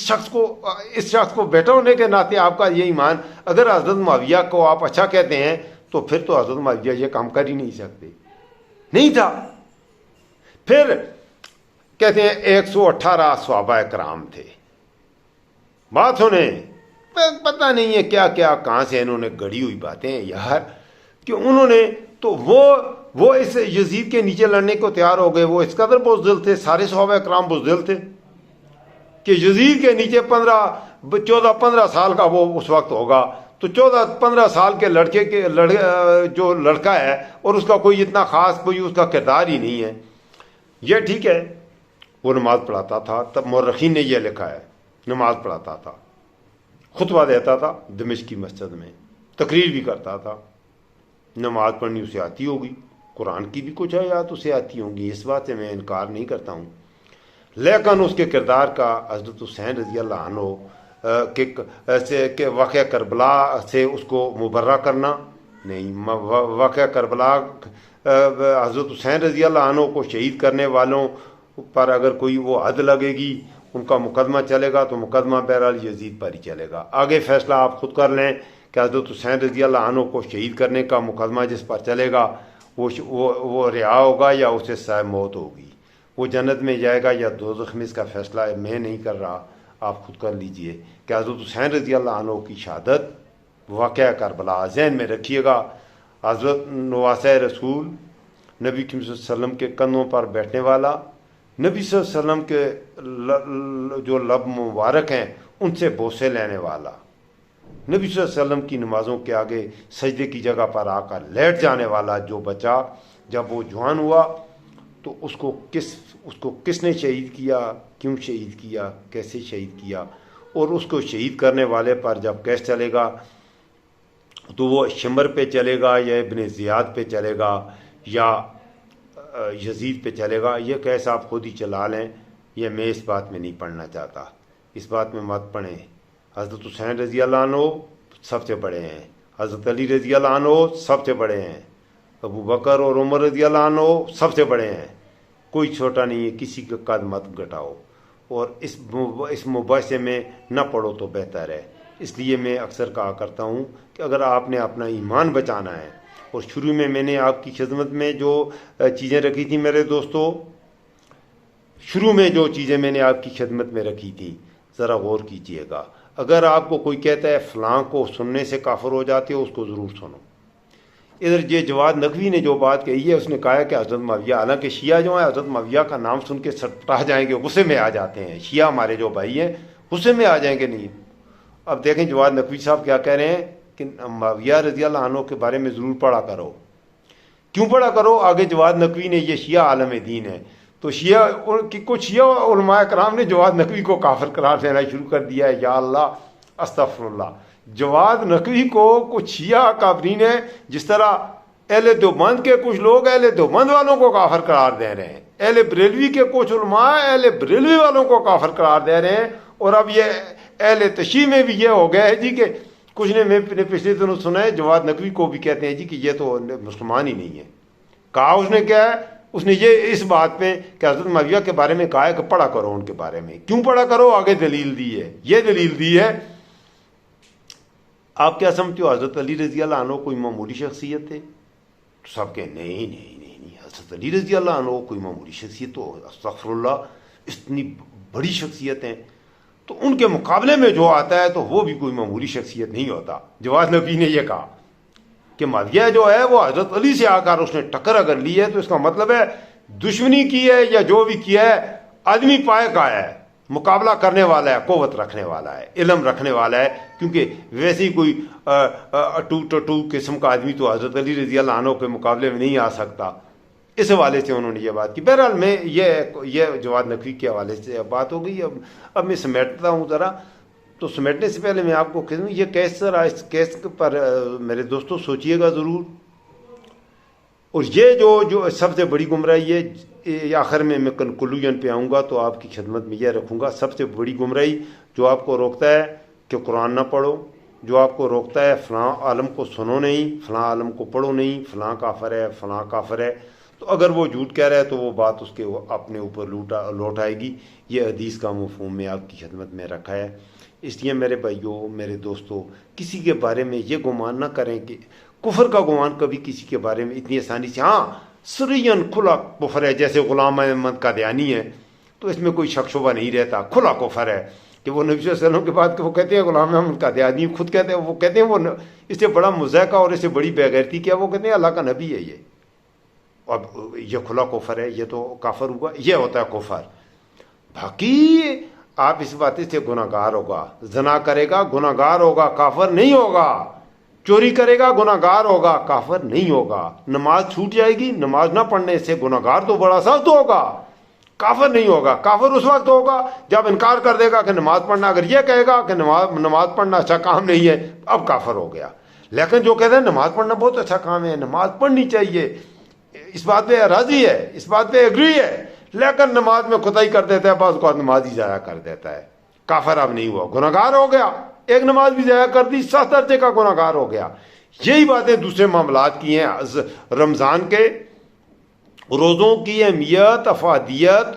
شخص کو بیٹا ہونے کے ناطے آپ کا یہ ایمان، اگر حضرت معاویہ کو آپ اچھا کہتے ہیں تو پھر تو حضرت معاویہ یہ کام کر ہی نہیں سکتے، نہیں تھا۔ پھر کہتے ہیں 118 صحابہ کرام تھے۔ بات سنیں، پتہ نہیں ہے کیا کیا کہاں سے انہوں نے گڑی ہوئی باتیں ہیں یار، کہ انہوں نے تو وہ اس یزید کے نیچے لڑنے کو تیار ہو گئے، وہ اس قدر بزدل تھے، سارے صحابہ کرام بزدل تھے، کہ یزید کے نیچے 14-15 سال کا وہ اس وقت ہوگا، تو 14-15 سال کے لڑکے کے جو لڑکا ہے اور اس کا کوئی اتنا خاص کوئی اس کا کردار ہی نہیں ہے. یہ ٹھیک ہے، وہ نماز پڑھاتا تھا، تب مورخین نے یہ لکھا ہے، نماز پڑھاتا تھا، خطبہ دیتا تھا دمشق کی مسجد میں، تقریر بھی کرتا تھا. نماز پڑھنی اسے آتی ہوگی، قرآن کی بھی کچھ آیات اسے آتی ہوں گی، اس بات سے میں انکار نہیں کرتا ہوں. لیکن اس کے کردار کا حضرت حسین رضی اللہ عنہ کے واقعہ کربلا سے اس کو مبرہ کرنا نہیں. واقعہ کربلا حضرت حسین رضی اللہ عنہ کو شہید کرنے والوں پر اگر کوئی وہ حد لگے گی، ان کا مقدمہ چلے گا تو مقدمہ بہرحال یزید پر ہی چلے گا. آگے فیصلہ آپ خود کر لیں کہ حضرت حسین رضی اللہ عنہ کو شہید کرنے کا مقدمہ جس پر چلے گا وہ رہا ہوگا یا اسے سائے موت ہوگی، وہ جنت میں جائے گا یا دوزخ میں. اس کا فیصلہ میں نہیں کر رہا، آپ خود کر لیجئے کہ حضرت حسین رضی اللہ عنہ کی شہادت واقعہ کربلا ذہن میں رکھیے گا. حضرت نواسۂ رسول، نبی کریم صلی اللہ علیہ وسلم کے کندھوں پر بیٹھنے والا، نبی صلی اللہ علیہ وسلم کے جو لب مبارک ہیں ان سے بوسے لینے والا، نبی صلی اللہ علیہ وسلم کی نمازوں کے آگے سجدے کی جگہ پر آ کر لیٹ جانے والا جو بچہ جب وہ جوان ہوا تو اس کو کس نے شہید کیا، کیوں شہید کیا، کیسے شہید کیا، اور اس کو شہید کرنے والے پر جب کیس چلے گا تو وہ شمر پہ چلے گا یا ابن زیاد پہ چلے گا یا یزید پہ چلے گا. یہ کیس آپ خود ہی چلا لیں، یہ میں اس بات میں نہیں پڑھنا چاہتا، اس بات میں مت پڑھیں. حضرت حسین رضی اللہ عنہ سب سے بڑے ہیں، حضرت علی رضی اللہ عنہ سب سے بڑے ہیں، ابو بکر اور عمر رضی اللہ عنہ سب سے بڑے ہیں، کوئی چھوٹا نہیں ہے. کسی کا قد مت گھٹاؤ اور اس مباحثے میں نہ پڑھو تو بہتر ہے. اس لیے میں اکثر کہا کرتا ہوں کہ اگر آپ نے اپنا ایمان بچانا ہے، اور شروع میں نے آپ کی خدمت میں جو چیزیں رکھی تھیں میرے دوستو، شروع میں جو چیزیں میں نے آپ کی خدمت میں رکھی تھیں ذرا غور کیجئے گا. اگر آپ کو کوئی کہتا ہے فلاں کو سننے سے کافر ہو جاتے ہو، اس کو ضرور سنو. ادھر یہ جواد نقوی نے جو بات کہی ہے، اس نے کہا ہے کہ حضرت معاویہ، حالانکہ شیعہ جو ہیں حضرت معاویہ کا نام سن کے سٹپٹا جائیں گے، غصے میں آ جاتے ہیں. شیعہ ہمارے جو بھائی ہیں غصے میں آ جائیں گے نہیں. اب دیکھیں جواد نقوی صاحب کیا کہہ رہے ہیں کہ معاویہ رضی اللہ عنہ کے بارے میں ضرور پڑھا کرو. کیوں پڑھا کرو؟ آگے جواد نقوی نے، یہ شیعہ عالم دین ہے، تو شیعہ کی کچھ شیعہ علماء کرام نے جواد نقوی کو کافر قرار دینا شروع کر دیا ہے. یا اللہ استغفر اللہ. جواد نقوی کو کچھ شیعہ کافرین ہیں، جس طرح اہل دیوبند کے کچھ لوگ اہل دیوبند والوں کو کافر قرار دے رہے ہیں، اہل بریلوی کے کچھ علماء اہل بریلوی والوں کو کافر قرار دے رہے ہیں. اور اب یہ اہل تشیع میں بھی یہ ہو گیا ہے جی کہ کچھ نے میں پچھلے دنوں سنا ہے جواد نقوی کو بھی کہتے ہیں جی کہ یہ تو مسلمان ہی نہیں ہے. کہا اس نے کیا ہے؟ اس نے یہ اس بات پہ کہ حضرت معاویہ کے بارے میں کہا ہے کہ پڑھا کرو ان کے بارے میں. کیوں پڑھا کرو؟ آگے دلیل دی ہے، یہ دلیل دی ہے. آپ کیا سمجھتے ہو حضرت علی رضی اللہ عنہ کوئی معمولی شخصیت تھے؟ تو سب کہ نہیں نہیں نہیں نہیں، حضرت علی رضی اللہ عنہ کوئی معمولی شخصیت تو استغفر اللہ اتنی بڑی شخصیت ہیں، تو ان کے مقابلے میں جو آتا ہے تو وہ بھی کوئی معمولی شخصیت نہیں ہوتا. جواد نبی نے یہ کہا کہ معاویہ جو ہے وہ حضرت علی سے آ کر اس نے ٹکر اگر لی ہے تو اس کا مطلب ہے دشمنی کی ہے یا جو بھی کیا ہے، آدمی پائے کا ہے، مقابلہ کرنے والا ہے، قوت رکھنے والا ہے، علم رکھنے والا ہے. کیونکہ ویسے ہی کوئی ٹو قسم کا آدمی تو حضرت علی رضی اللہ عنہ کے مقابلے میں نہیں آ سکتا. اس حوالے سے انہوں نے یہ بات کی. بہرحال میں یہ جواد نقوی کے حوالے سے بات ہو گئی. اب میں سمیٹتا ہوں ذرا. تو سمیٹنے سے پہلے میں آپ کو کہوں یہ کیس ذرا اس کیس پر میرے دوستوں سوچئے گا ضرور. اور یہ جو سب سے بڑی گمراہی ہے، آخر میں کنکلوژن پہ آؤں گا تو آپ کی خدمت میں یہ رکھوں گا، سب سے بڑی گمراہی جو آپ کو روکتا ہے کہ قرآن نہ پڑھو، جو آپ کو روکتا ہے فلاں عالم کو سنو نہیں، فلاں عالم کو پڑھو نہیں، فلاں کافر ہے، فلاں کافر ہے. تو اگر وہ جھوٹ کہہ رہا ہے تو وہ بات اس کے اپنے اوپر لوٹ آئے گی. یہ حدیث کا مفہوم میں آپ کی خدمت میں رکھا ہے. اس لیے میرے بھائیوں، میرے دوستوں، کسی کے بارے میں یہ گمان نہ کریں کہ کفر کا گمان کبھی کسی کے بارے میں اتنی آسانی سے، ہاں سرین کھلا کفر ہے، جیسے غلام احمد قادیانی ہے تو اس میں کوئی شک شبہ نہیں رہتا، کھلا کفر ہے کہ وہ نبی صلی اللہ علیہ وسلم کے بعد وہ کہتے ہیں غلام احمد قادیانی خود کہتے ہیں، وہ کہتے ہیں وہ اس سے بڑا مذائقہ اور اس سے بڑی بے غیرتی کیا، وہ کہتے ہیں اللہ کا نبی ہے یہ. اب یہ کھلا کفر ہے، یہ تو کافر ہوا، یہ ہوتا ہے کفر. باقی آپ اس باتیں سے گناہگار ہوگا. زنا کرے گا گناہگار ہوگا, کافر نہیں ہوگا. چوری کرے گا گناہگار ہوگا, کافر نہیں ہوگا. نماز چھوٹ جائے گی, نماز نہ پڑھنے سے گناہگار تو بڑا سخت ہوگا, کافر نہیں ہوگا. کافر اس وقت ہوگا جب انکار کر دے گا کہ نماز پڑھنا, اگر یہ کہے گا کہ نماز پڑھنا اچھا کام نہیں ہے, اب کافر ہو گیا. لیکن جو کہتے ہیں نماز پڑھنا بہت اچھا کام ہے, نماز پڑھنی چاہیے, اس بات پہ راضی ہے, اس بات پہ ایگری ہے, لیکن نماز میں خدائی کر دیتا ہے, بعض اوقات نماز ہی ضائع کر دیتا ہے, کافر اب نہیں ہوا, گناہگار ہو گیا. ایک نماز بھی ضائع کر دی, 7 درجے کا گناہگار ہو گیا. یہی باتیں دوسرے معاملات کی ہیں. رمضان کے روزوں کی اہمیت, افادیت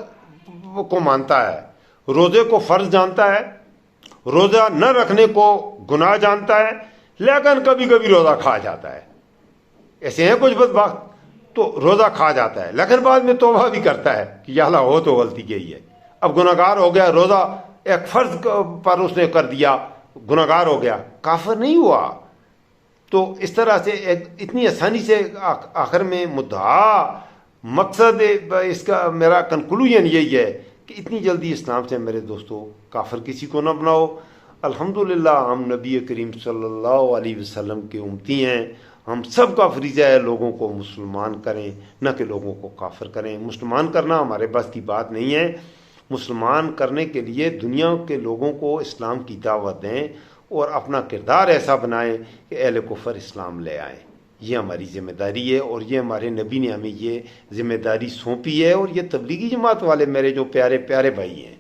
کو مانتا ہے, روزے کو فرض جانتا ہے, روزہ نہ رکھنے کو گناہ جانتا ہے, لیکن کبھی کبھی روزہ کھا جاتا ہے. ایسے ہیں کچھ بدبخت, تو روزہ کھا جاتا ہے لیکن بعد میں توبہ بھی کرتا ہے کہ یا اللہ ہو تو غلطی کی ہے, اب گناہگار ہو گیا. روزہ ایک فرض پر اس نے کر دیا, گناہگار ہو گیا, کافر نہیں ہوا. تو اس طرح سے اتنی آسانی سے آخر میں مدعا مقصد اس کا میرا کنکلوژن یہی ہے کہ اتنی جلدی اسلام سے میرے دوستو کافر کسی کو نہ بناؤ. الحمدللہ ہم نبی کریم صلی اللہ علیہ وسلم کے امتی ہیں. ہم سب کا فریضہ ہے لوگوں کو مسلمان کریں, نہ کہ لوگوں کو کافر کریں. مسلمان کرنا ہمارے بس کی بات نہیں ہے. مسلمان کرنے کے لیے دنیا کے لوگوں کو اسلام کی دعوت دیں اور اپنا کردار ایسا بنائیں کہ اہل کفر اسلام لے آئیں. یہ ہماری ذمہ داری ہے, اور یہ ہمارے نبی نے ہمیں یہ ذمہ داری سونپی ہے. اور یہ تبلیغی جماعت والے میرے جو پیارے پیارے بھائی ہیں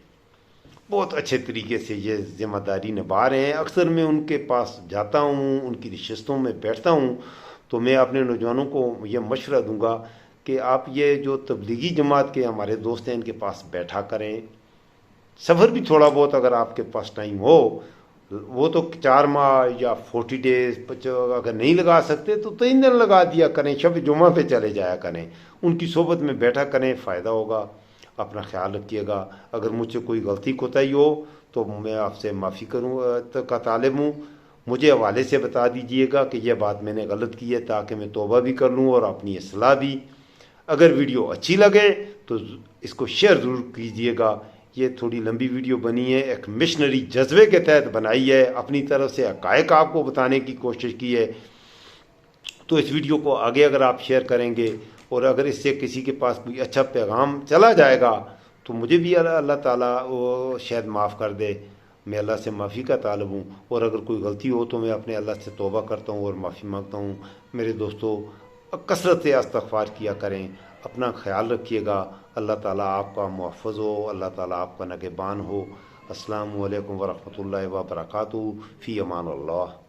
بہت اچھے طریقے سے یہ ذمہ داری نبھا رہے ہیں. اکثر میں ان کے پاس جاتا ہوں, ان کی نشستوں میں بیٹھتا ہوں, تو میں اپنے نوجوانوں کو یہ مشورہ دوں گا کہ آپ یہ جو تبلیغی جماعت کے ہمارے دوست ہیں ان کے پاس بیٹھا کریں. سفر بھی تھوڑا بہت اگر آپ کے پاس ٹائم ہو, وہ تو 4 ماہ یا 40 ڈیز اگر نہیں لگا سکتے تو 3 دن لگا دیا کریں, شب جمعہ پہ چلے جایا کریں, ان کی صحبت میں بیٹھا کریں, فائدہ ہوگا. اپنا خیال رکھیے گا. اگر مجھ سے کوئی غلطی کوتاہی ہو تو میں آپ سے معافی کا طالب ہوں. مجھے حوالے سے بتا دیجئے گا کہ یہ بات میں نے غلط کی ہے, تاکہ میں توبہ بھی کر لوں اور اپنی اصلاح بھی. اگر ویڈیو اچھی لگے تو اس کو شیئر ضرور کیجئے گا. یہ تھوڑی لمبی ویڈیو بنی ہے, ایک مشنری جذبے کے تحت بنائی ہے, اپنی طرف سے حقائق آپ کو بتانے کی کوشش کی ہے. تو اس ویڈیو کو آگے اگر آپ شیئر کریں گے اور اگر اس سے کسی کے پاس کوئی اچھا پیغام چلا جائے گا تو مجھے بھی اللہ تعالیٰ وہ شاید معاف کر دے. میں اللہ سے معافی کا طالب ہوں, اور اگر کوئی غلطی ہو تو میں اپنے اللہ سے توبہ کرتا ہوں اور معافی مانگتا ہوں. میرے دوستو کثرت سے استغفار کیا کریں. اپنا خیال رکھیے گا. اللہ تعالیٰ آپ کا محفظ ہو, اللہ تعالیٰ آپ کا نگہبان ہو. السلام علیکم ورحمۃ اللہ وبرکاتہ. فی امان اللہ.